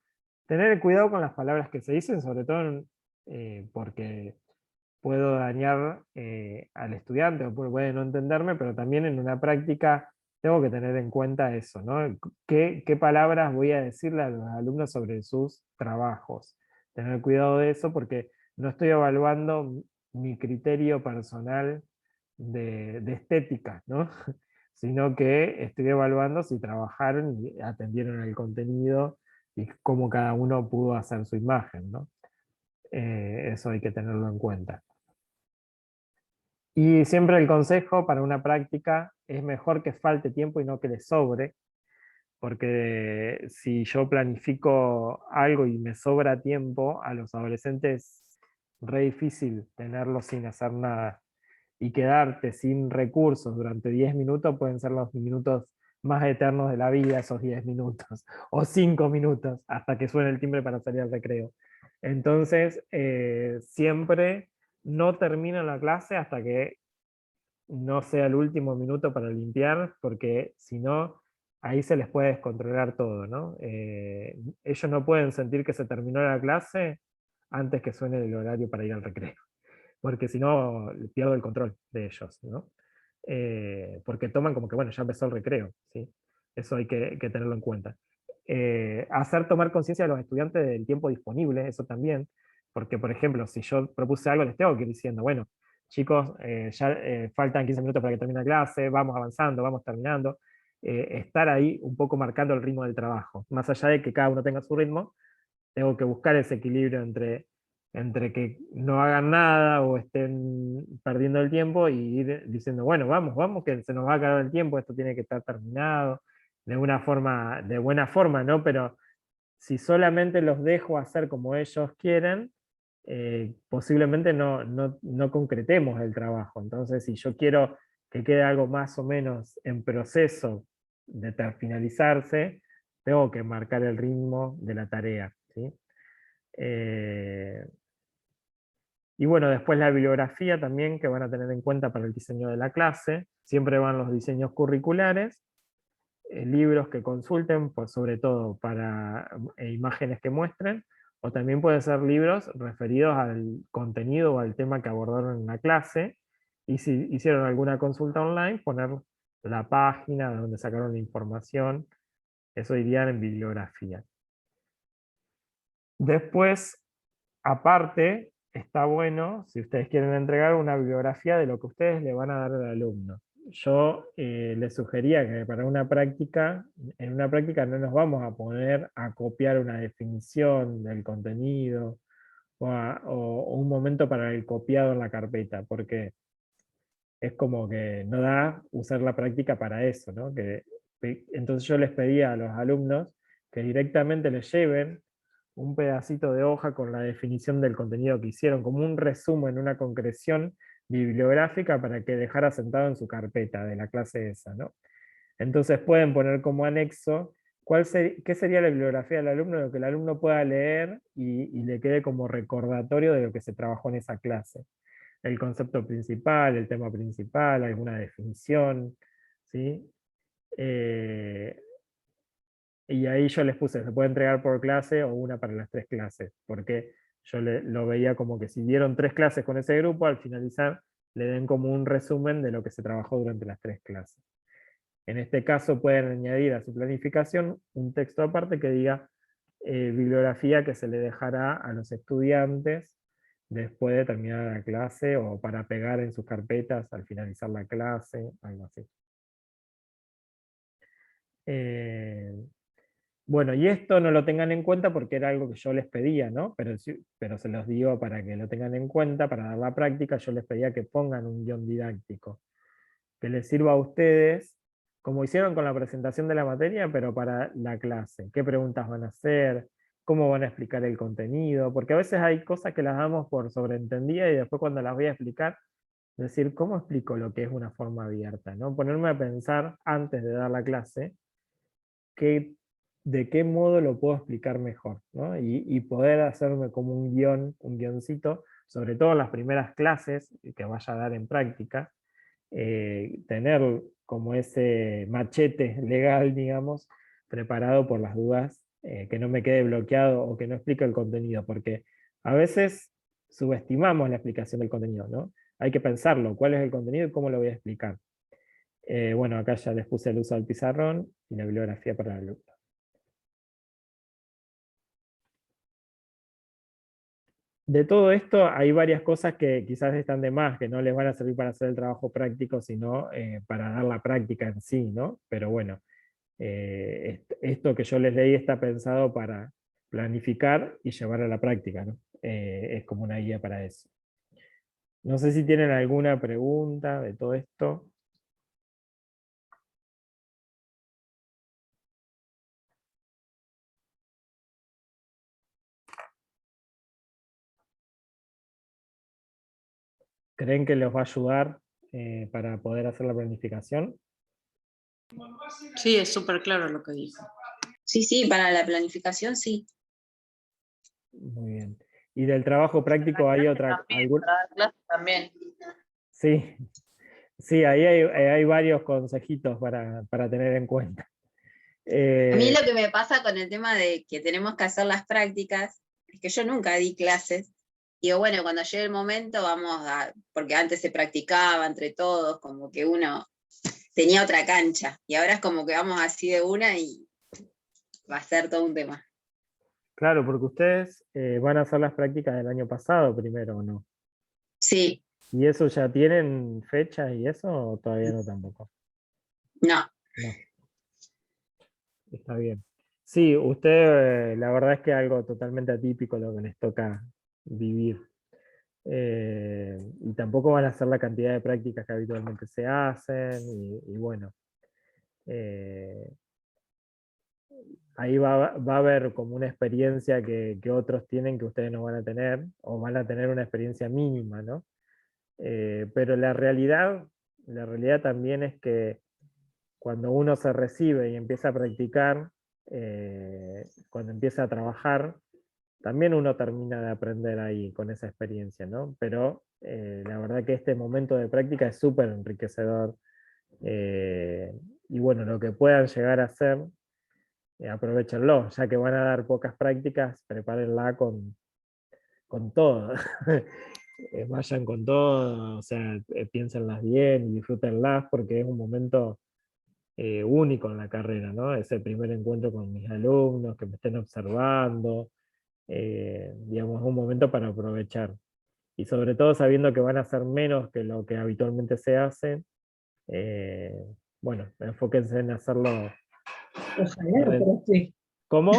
Tener cuidado con las palabras que se dicen, sobre todo porque puedo dañar al estudiante, o puede no entenderme, pero también en una práctica tengo que tener en cuenta eso, ¿no? ¿Qué palabras voy a decirle a los alumnos sobre sus trabajos? Tener cuidado de eso, porque no estoy evaluando mi criterio personal de estética, ¿no? sino que estoy evaluando si trabajaron y atendieron el contenido y cómo cada uno pudo hacer su imagen, ¿no? Eso hay que tenerlo en cuenta. Y siempre el consejo para una práctica es mejor que falte tiempo y no que le sobre, porque si yo planifico algo y me sobra tiempo, a los adolescentes es re difícil tenerlo sin hacer nada. Y quedarte sin recursos durante 10 minutos pueden ser los minutos más eternos de la vida, esos 10 minutos, o 5 minutos, hasta que suene el timbre para salir al recreo. Entonces, siempre no termino la clase hasta que no sea el último minuto para limpiar, porque si no, ahí se les puede descontrolar todo, ¿no? Ellos no pueden sentir que se terminó la clase antes que suene el horario para ir al recreo, porque si no, pierdo el control de ellos, ¿no? Porque toman como que, bueno, ya empezó el recreo, ¿sí? Eso hay que tenerlo en cuenta. Hacer tomar conciencia a los estudiantes del tiempo disponible, eso también, porque, por ejemplo, si yo propuse algo, les tengo que ir diciendo, bueno, chicos, ya faltan 15 minutos para que termine la clase, vamos avanzando, vamos terminando. Estar ahí un poco marcando el ritmo del trabajo. Más allá de que cada uno tenga su ritmo, tengo que buscar ese equilibrio entre que no hagan nada o estén perdiendo el tiempo y ir diciendo, bueno, vamos, vamos, que se nos va a acabar el tiempo, esto tiene que estar terminado, de buena forma, ¿no? Pero si solamente los dejo hacer como ellos quieren, posiblemente no concretemos el trabajo. Entonces, si yo quiero que quede algo más o menos en proceso de finalizarse, tengo que marcar el ritmo de la tarea, ¿sí? Y bueno, después la bibliografía también que van a tener en cuenta para el diseño de la clase. Siempre van los diseños curriculares, libros que consulten, pues sobre todo para imágenes que muestren, o también pueden ser libros referidos al contenido o al tema que abordaron en la clase, y si hicieron alguna consulta online, poner la página de donde sacaron la información, eso iría en bibliografía. Después, aparte, está bueno, si ustedes quieren entregar una bibliografía de lo que ustedes le van a dar al alumno. Yo les sugería que para una práctica, en una práctica no nos vamos a poner a copiar una definición del contenido o un momento para el copiado en la carpeta, porque es como que no da usar la práctica para eso, ¿no? Entonces yo les pedía a los alumnos que directamente les lleven un pedacito de hoja con la definición del contenido que hicieron, como un resumen, una concreción bibliográfica para que dejara sentado en su carpeta de la clase esa, ¿no? Entonces pueden poner como anexo qué sería la bibliografía del alumno, lo que el alumno pueda leer y le quede como recordatorio de lo que se trabajó en esa clase. El concepto principal, el tema principal, alguna definición, ¿sí? Y ahí yo les puse, se puede entregar por clase o una para las 3 clases, porque yo lo veía como que si dieron 3 clases con ese grupo, al finalizar le den como un resumen de lo que se trabajó durante las 3 clases. En este caso pueden añadir a su planificación un texto aparte que diga bibliografía que se le dejará a los estudiantes después de terminar la clase o para pegar en sus carpetas al finalizar la clase, algo así. Bueno, y esto no lo tengan en cuenta porque era algo que yo les pedía, ¿no? Pero se los digo para que lo tengan en cuenta, para dar la práctica, yo les pedía que pongan un guión didáctico, que les sirva a ustedes, como hicieron con la presentación de la materia, pero para la clase. ¿Qué preguntas van a hacer? ¿Cómo van a explicar el contenido? Porque a veces hay cosas que las damos por sobreentendidas y después cuando las voy a explicar, decir, ¿cómo explico lo que es una forma abierta? ¿No? Ponerme a pensar antes de dar la clase, de qué modo lo puedo explicar mejor, ¿no? Y poder hacerme como un guioncito, sobre todo en las primeras clases que vaya a dar en práctica, tener como ese machete legal, digamos, preparado por las dudas, que no me quede bloqueado o que no explique el contenido, porque a veces subestimamos la explicación del contenido, ¿no? Hay que pensarlo, cuál es el contenido y cómo lo voy a explicar. Bueno, acá ya les puse el uso del pizarrón y la bibliografía para el alumno. de todo esto hay varias cosas que quizás están de más, que no les van a servir para hacer el trabajo práctico, sino para dar la práctica en sí, ¿no? Pero bueno, esto que yo les leí está pensado para planificar y llevar a la práctica, ¿no? Es como una guía para eso. No sé si tienen alguna pregunta de todo esto. ¿Creen que les va a ayudar para poder hacer la planificación? Sí, es súper claro lo que dijo. Sí, sí, para la planificación sí. Muy bien. ¿Y del trabajo práctico hay otra? Para dar clases también. Sí, sí, ahí hay varios consejitos para tener en cuenta. A mí lo que me pasa con el tema de que tenemos que hacer las prácticas es que yo nunca di clases. Digo, bueno, cuando llegue el momento porque antes se practicaba entre todos, como que uno tenía otra cancha, y ahora es como que vamos así de una y va a ser todo un tema. Claro, porque ustedes van a hacer las prácticas del año pasado primero, ¿o no? Sí, ¿Y eso ya tienen fechas y eso o todavía no tampoco? no. No. Está bien. Sí, usted, la verdad es que es algo totalmente atípico lo que les toca vivir. Y tampoco van a hacer la cantidad de prácticas que habitualmente se hacen, y bueno. Ahí va a haber como una experiencia que otros tienen que ustedes no van a tener, o van a tener una experiencia mínima, ¿no? Pero la realidad también es que cuando uno se recibe y empieza a practicar, cuando empieza a trabajar, también uno termina de aprender ahí con esa experiencia, ¿no? Pero la verdad que este momento de práctica es súper enriquecedor. Y bueno, lo que puedan llegar a hacer, aprovechenlo, ya que van a dar pocas prácticas, prepárenla con todo. Vayan con todo, o sea, piénsenlas bien y disfrútenlas porque es un momento único en la carrera, ¿no? Es el primer encuentro con mis alumnos, que me estén observando, digamos, es un momento para aprovechar. Y sobre todo sabiendo que van a hacer menos que lo que habitualmente se hace, bueno, enfóquense en hacerlo. Ojalá, pero sí. ¿Cómo?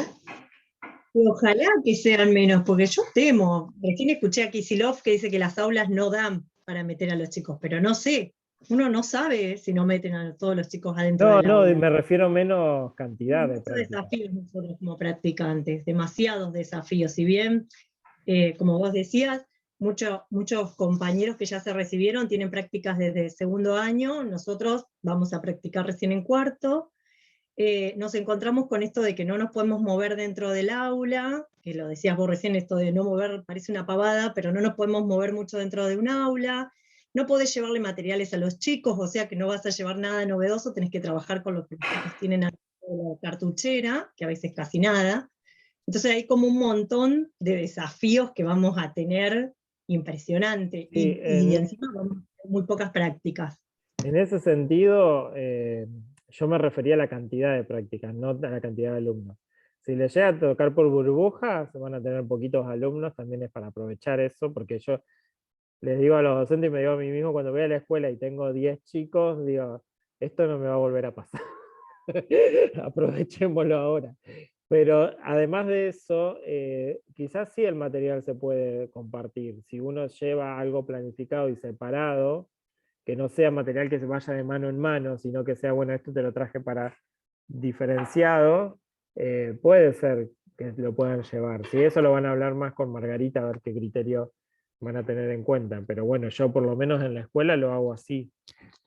Y ojalá que sean menos, porque yo temo. Recién escuché a Kicillof que dice que las aulas no dan para meter a los chicos, pero no sé. Uno no sabe si no meten a todos los chicos adentro No, del no, aula. me refiero a menos cantidad de Muchos prácticas. desafíos nosotros como practicantes, demasiados desafíos. Si bien, como vos decías, muchos compañeros que ya se recibieron tienen prácticas desde segundo año, nosotros vamos a practicar recién en cuarto. Nos encontramos con esto de que no nos podemos mover dentro del aula, que lo decías vos recién, esto de no mover parece una pavada, pero no nos podemos mover mucho dentro de un aula, no podés llevarle materiales a los chicos, o sea que no vas a llevar nada novedoso, tenés que trabajar con lo que los chicos tienen adentro de la cartuchera, que a veces casi nada. Entonces hay como un montón de desafíos que vamos a tener impresionante, Sí, y encima vamos a tener muy pocas prácticas. en ese sentido, yo me refería a la cantidad de prácticas, no a la cantidad de alumnos. Si les llega a tocar por burbujas, van a tener poquitos alumnos, también es para aprovechar eso, porque yo les digo a los docentes y me digo a mí mismo, cuando voy a la escuela y tengo 10 chicos, digo, esto no me va a volver a pasar. Aprovechémoslo ahora. Pero además de eso, quizás sí el material se puede compartir. Si uno lleva algo planificado y separado, que no sea material que se vaya de mano en mano, sino que sea, bueno, esto te lo traje para diferenciado, puede ser que lo puedan llevar. Si eso lo van a hablar más con Margarita, a ver qué criterio van a tener en cuenta. Pero bueno, yo por lo menos en la escuela lo hago así.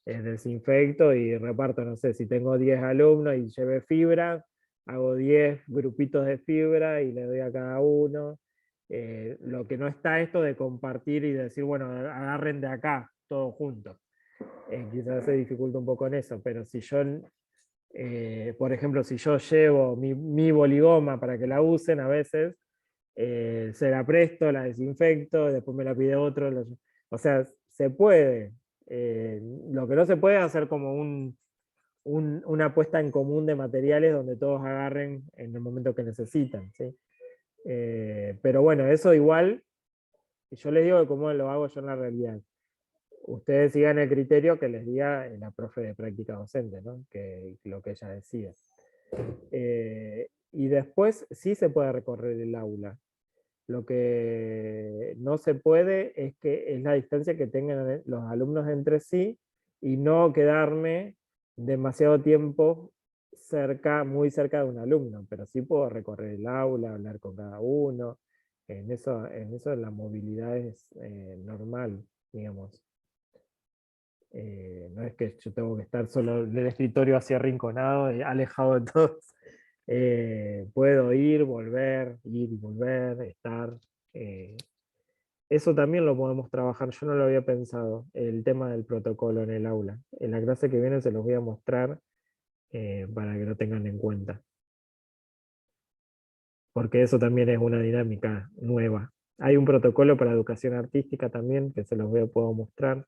Desinfecto y reparto, no sé, si tengo 10 alumnos y llevé fibra, hago 10 grupitos de fibra y le doy a cada uno. Lo que no está esto de compartir y decir, bueno, agarren de acá, todos juntos. Quizás se dificulta un poco en eso, pero si yo, por ejemplo, si yo llevo mi boligoma para que la usen a veces, se la presto, la desinfecto, después me la pide otro, o sea, se puede. Lo que no se puede es hacer como una puesta en común de materiales donde todos agarren en el momento que necesitan, ¿sí? Pero bueno, eso igual Y yo les digo cómo lo hago yo en la realidad. Ustedes sigan el criterio que les diga la profe de práctica docente, ¿no? Que lo que ella decida. Y después sí se puede recorrer el aula. Lo que no se puede es la distancia que tengan los alumnos entre sí y no quedarme demasiado tiempo muy cerca de un alumno, pero sí puedo recorrer el aula, hablar con cada uno. En eso la movilidad es normal, digamos. No es que yo tengo que estar solo del escritorio así arrinconado, alejado de todos. Puedo ir y volver, estar. Eso también lo podemos trabajar, yo no lo había pensado, el tema del protocolo en el aula. En la clase que viene se los voy a mostrar para que lo tengan en cuenta. Porque eso también es una dinámica nueva. Hay un protocolo para educación artística también, que se los puedo mostrar.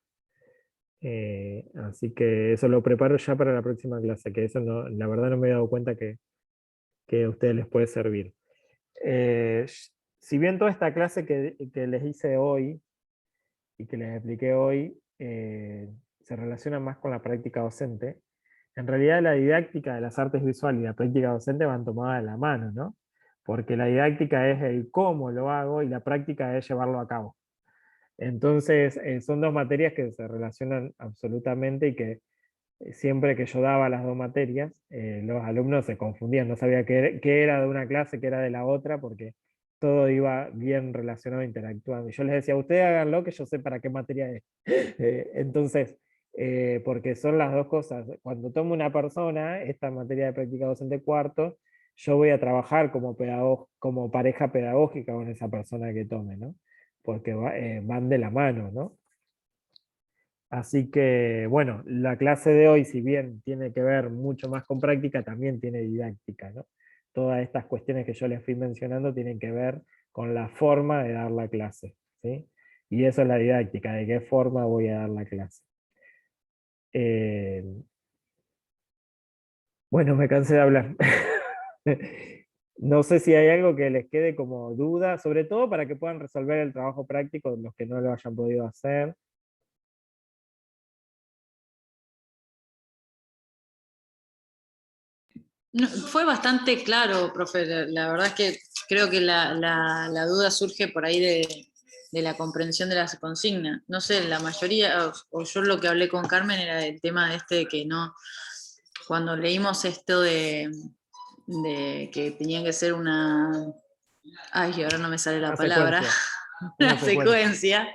Así que eso lo preparo ya para la próxima clase, que eso no, la verdad no me he dado cuenta que a ustedes les puede servir. Si bien toda esta clase que les hice hoy y que les expliqué hoy se relaciona más con la práctica docente, en realidad la didáctica de las artes visuales y la práctica docente van tomadas de la mano, ¿no? Porque la didáctica es el cómo lo hago y la práctica es llevarlo a cabo. Entonces, son dos materias que se relacionan absolutamente y que siempre que yo daba las dos materias, los alumnos se confundían, no sabía qué era de una clase, qué era de la otra, porque todo iba bien relacionado, interactuando. Y yo les decía, ustedes háganlo, que yo sé para qué materia es. Entonces, porque son las dos cosas. Cuando tomo una persona, esta materia de práctica docente cuarto, yo voy a trabajar como pareja pedagógica con esa persona que tome, ¿no? Porque van de la mano, ¿no? Así que, bueno, la clase de hoy, si bien tiene que ver mucho más con práctica, también tiene didáctica, ¿no? Todas estas cuestiones que yo les fui mencionando tienen que ver con la forma de dar la clase, ¿sí? Y eso es la didáctica, de qué forma voy a dar la clase. Bueno, me cansé de hablar. No sé si hay algo que les quede como duda, sobre todo para que puedan resolver el trabajo práctico los que no lo hayan podido hacer. No, fue bastante claro, profe. La verdad es que creo que la duda surge por ahí de la comprensión de las consignas. No sé, la mayoría, o yo lo que hablé con Carmen era el tema que no, cuando leímos esto de que tenía que ser ay, ahora no me sale la palabra, una secuencia.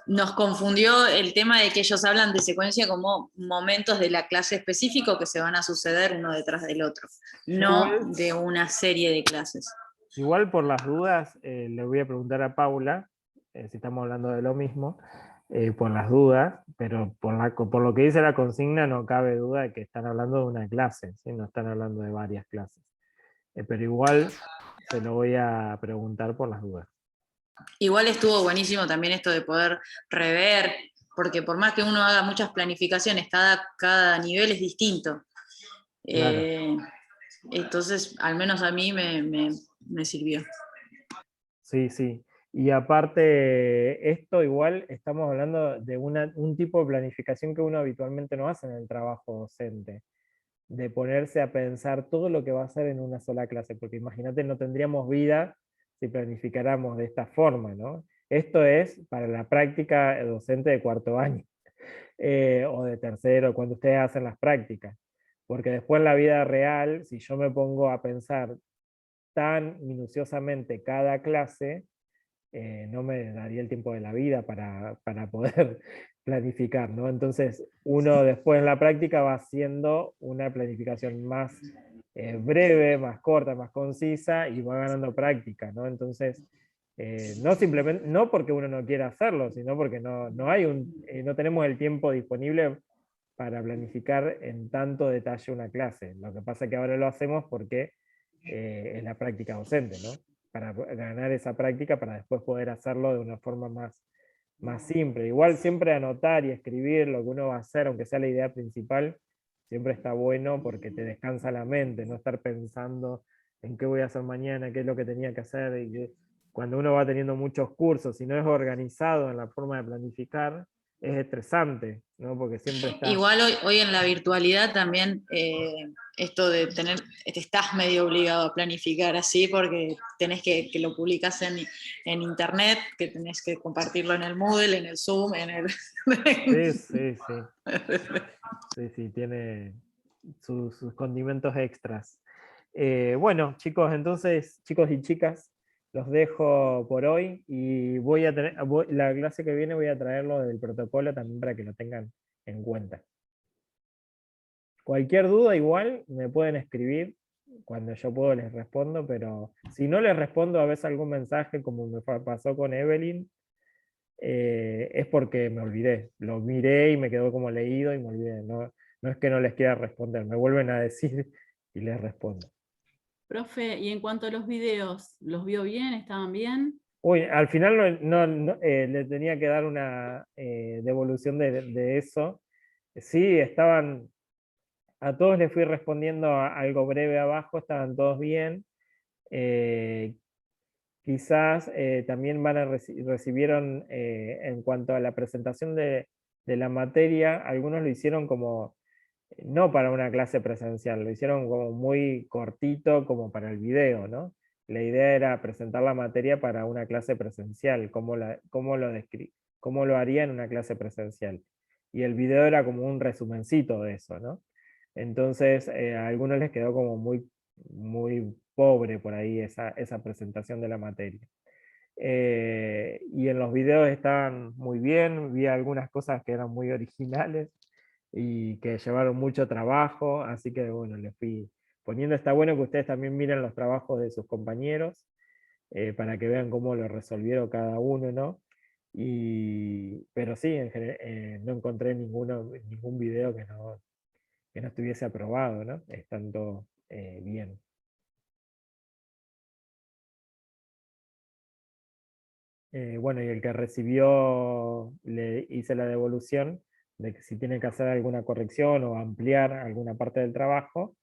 Nos confundió el tema de que ellos hablan de secuencia como momentos de la clase específico que se van a suceder uno detrás del otro, no de una serie de clases. Igual por las dudas, le voy a preguntar a Paula, si estamos hablando de lo mismo, por las dudas, pero por lo que dice la consigna no cabe duda de que están hablando de una clase, ¿sí? No están hablando de varias clases. Pero igual se lo voy a preguntar por las dudas. Igual estuvo buenísimo también esto de poder rever, porque por más que uno haga muchas planificaciones, cada nivel es distinto. Claro. Entonces, al menos a mí me sirvió. Sí, sí. Y aparte, esto igual estamos hablando de un tipo de planificación que uno habitualmente no hace en el trabajo docente, de ponerse a pensar todo lo que va a hacer en una sola clase, porque imagínate, no tendríamos vida si planificáramos de esta forma, ¿no? Esto es para la práctica docente de cuarto año, o de tercero, cuando ustedes hacen las prácticas, porque después en la vida real, si yo me pongo a pensar tan minuciosamente cada clase, no me daría el tiempo de la vida para poder planificar, ¿no? Entonces, uno después en la práctica va haciendo una planificación más breve, más corta, más concisa, y va ganando práctica, ¿no? Entonces, no simplemente, no porque uno no quiera hacerlo, sino porque no tenemos el tiempo disponible para planificar en tanto detalle una clase. Lo que pasa es que ahora lo hacemos porque es la práctica docente, ¿no? Para ganar esa práctica, para después poder hacerlo de una forma más simple. Igual siempre anotar y escribir lo que uno va a hacer, aunque sea la idea principal, siempre está bueno porque te descansa la mente, no estar pensando en qué voy a hacer mañana, qué es lo que tenía que hacer, cuando uno va teniendo muchos cursos y no es organizado en la forma de planificar, es estresante, ¿no? Porque siempre está... Igual hoy en la virtualidad también esto de tener, estás medio obligado a planificar así porque tenés que lo publicas en internet, que tenés que compartirlo en el Moodle, en el Zoom, en el... Sí, tiene sus condimentos extras. Bueno, chicos, entonces, chicos y chicas, los dejo por hoy y voy a tener, la clase que viene voy a traerlo del protocolo también para que lo tengan en cuenta. Cualquier duda igual me pueden escribir, cuando yo puedo les respondo, pero si no les respondo a veces algún mensaje como me pasó con Evelyn, es porque me olvidé, lo miré y me quedó como leído y me olvidé, no es que no les quiera responder, me vuelven a decir y les respondo. Profe, y en cuanto a los videos, ¿los vio bien? ¿Estaban bien? Uy, al final le tenía que dar una devolución de eso. Sí, estaban, a todos les fui respondiendo algo breve abajo, estaban todos bien. Quizás también recibieron, en cuanto a la presentación de la materia, algunos lo hicieron como, no para una clase presencial, lo hicieron como muy cortito, como para el video, ¿no? La idea era presentar la materia para una clase presencial, cómo lo haría en una clase presencial. Y el video era como un resumencito de eso, ¿no? Entonces a algunos les quedó como muy pobre por ahí esa presentación de la materia. Y en los videos estaban muy bien, vi algunas cosas que eran muy originales y que llevaron mucho trabajo, así que bueno, les fui poniendo, está bueno que ustedes también miren los trabajos de sus compañeros, para que vean cómo lo resolvieron cada uno, ¿no? Pero sí, no encontré ningún video que no estuviese aprobado, ¿no? Están todos bien. Bueno, y el que recibió, le hice la devolución de que si tiene que hacer alguna corrección o ampliar alguna parte del trabajo,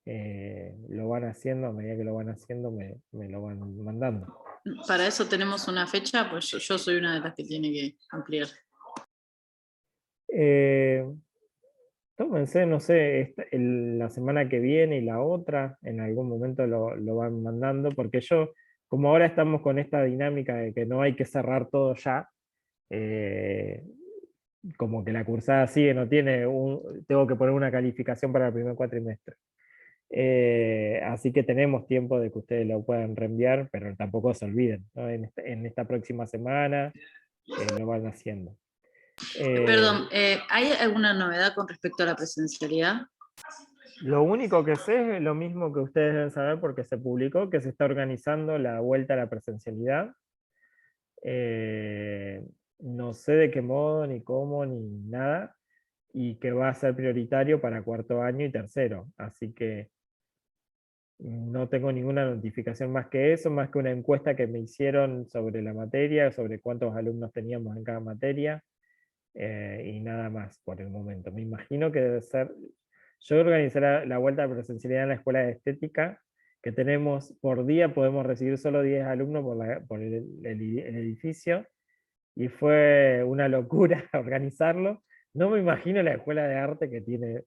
lo van haciendo, a medida que lo van haciendo me lo van mandando. Para eso tenemos una fecha, pues yo soy una de las que tiene que ampliar. Tómense, no sé, la semana que viene y la otra, en algún momento lo van mandando, porque como ahora estamos con esta dinámica de que no hay que cerrar todo ya, como que la cursada sigue, no tiene tengo que poner una calificación para el primer cuatrimestre. Así que tenemos tiempo de que ustedes lo puedan reenviar, pero tampoco se olviden, ¿no? En esta próxima semana lo van haciendo. Perdón, ¿hay alguna novedad con respecto a la presencialidad? Lo único que sé es lo mismo que ustedes deben saber porque se publicó, que se está organizando la vuelta a la presencialidad. No sé de qué modo, ni cómo, ni nada, y que va a ser prioritario para cuarto año y tercero. Así que no tengo ninguna notificación más que eso, más que una encuesta que me hicieron sobre la materia, sobre cuántos alumnos teníamos en cada materia, y nada más por el momento. Me imagino que debe ser... Yo organizaré la vuelta a presencialidad en la escuela de estética, que tenemos por día, podemos recibir solo 10 alumnos por el edificio, y fue una locura organizarlo. No me imagino la escuela de arte que tiene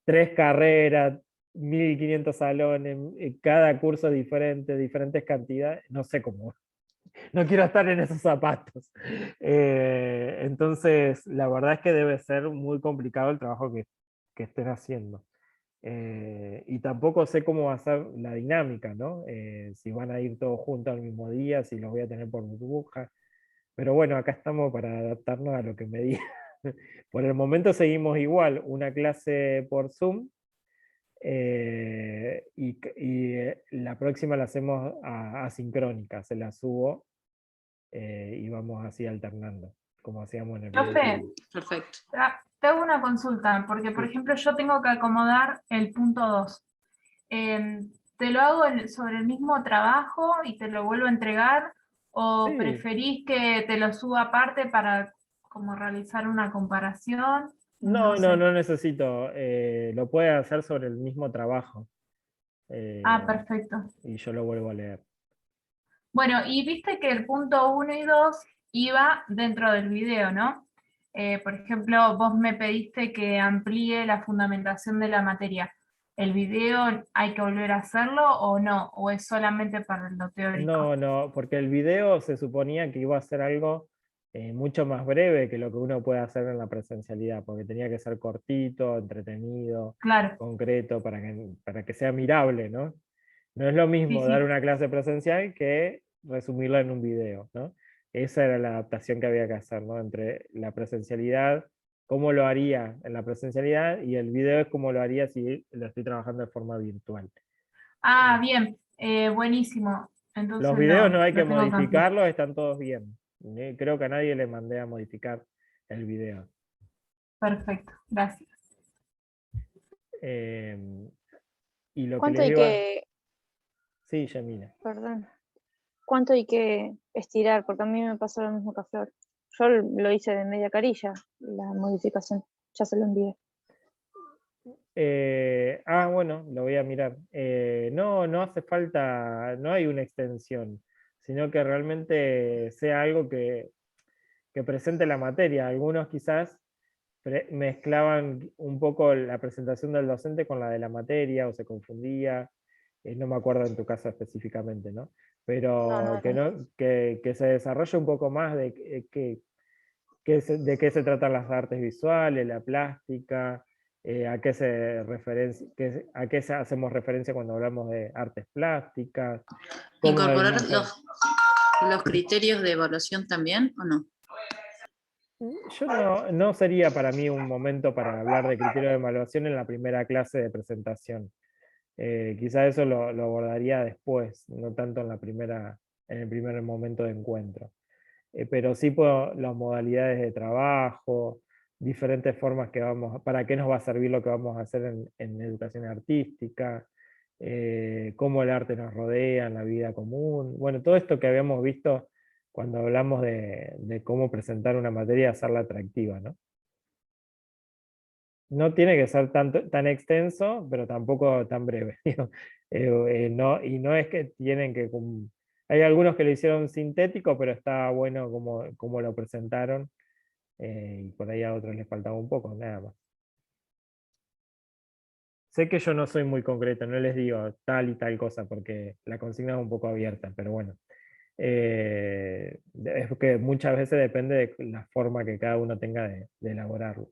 3 carreras, 1500 salones, cada curso diferente, diferentes cantidades, no sé cómo. No quiero estar en esos zapatos. Entonces, la verdad es que debe ser muy complicado el trabajo que estén haciendo. Y tampoco sé cómo va a ser la dinámica, ¿no? Si van a ir todos juntos al mismo día, si los voy a tener por burbuja. Pero bueno, acá estamos para adaptarnos a lo que me digan. Por el momento seguimos igual, una clase por Zoom, y la próxima la hacemos asincrónica, se la subo, y vamos así alternando, como hacíamos en el Profe, perfecto. Te hago una consulta, porque por ejemplo yo tengo que acomodar el punto 2. ¿Te lo hago sobre el mismo trabajo y te lo vuelvo a entregar? ¿O Sí. preferís que te lo suba aparte para como realizar una comparación? No sé. necesito, lo puede hacer sobre el mismo trabajo. Perfecto. Y yo lo vuelvo a leer. Bueno, y viste que el punto 1 y 2 iba dentro del video, ¿no? Por ejemplo, vos me pediste que amplíe la fundamentación de la materia. ¿El video hay que volver a hacerlo o no? ¿O es solamente para lo teórico? No, porque el video se suponía que iba a ser algo mucho más breve que lo que uno puede hacer en la presencialidad, porque tenía que ser cortito, entretenido, Claro. concreto, para que sea mirable, ¿no? No es lo mismo Sí, dar sí. una clase presencial que resumirla en un video, ¿no? Esa era la adaptación que había que hacer, ¿no? Entre la presencialidad, cómo lo haría en la presencialidad, y el video es cómo lo haría si lo estoy trabajando de forma virtual. Ah, bien, buenísimo. Entonces Los videos no hay lo que tengo ampliar. modificarlos, están todos bien. Creo que a nadie le mandé a modificar el video. Perfecto, gracias. Y lo que ¿Cuánto les hay iba... que, Sí, Yamila. perdón, cuánto hay que estirar? Porque a mí me pasó lo mismo que a Flor. Yo lo hice de media carilla, la modificación, ya se lo envié. Bueno, lo voy a mirar. No hace falta, no hay una extensión, sino que realmente sea algo que presente la materia. Algunos quizás mezclaban un poco la presentación del docente con la de la materia, o se confundía. No me acuerdo en tu caso específicamente, ¿no? Pero que se desarrolle un poco más de de qué se tratan las artes visuales, la plástica, a qué hacemos referencia cuando hablamos de artes plásticas. ¿Incorporar los criterios de evaluación también o no? Yo no sería para mí un momento para hablar de criterios de evaluación en la primera clase de presentación. Quizá eso lo abordaría después, no tanto en el primer momento de encuentro. Pero sí las modalidades de trabajo, diferentes formas para qué nos va a servir lo que vamos a hacer en educación artística, cómo el arte nos rodea en la vida común. Bueno, todo esto que habíamos visto cuando hablamos de cómo presentar una materia y hacerla atractiva, ¿no? No tiene que ser tan extenso, pero tampoco tan breve. Y no es que tienen que... Hay algunos que lo hicieron sintético, pero está bueno como lo presentaron, y por ahí a otros les faltaba un poco, nada más. Sé que yo no soy muy concreto, no les digo tal y tal cosa, porque la consigna es un poco abierta, pero bueno. Es que muchas veces depende de la forma que cada uno tenga de elaborarlo.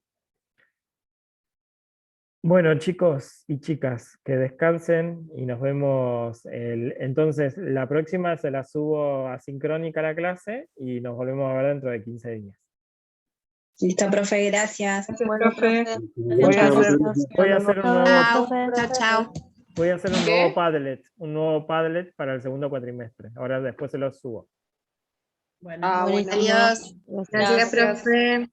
Bueno, chicos y chicas, que descansen y nos vemos. Entonces, la próxima se la subo asincrónica a la clase y nos volvemos a ver dentro de 15 días. Listo, profe, gracias. Bueno, profe. Voy a hacer un nuevo... Chao. Voy a hacer un ¿Qué? nuevo Padlet para el segundo cuatrimestre. Ahora después se los subo. Bueno, Adiós. Gracias, profe.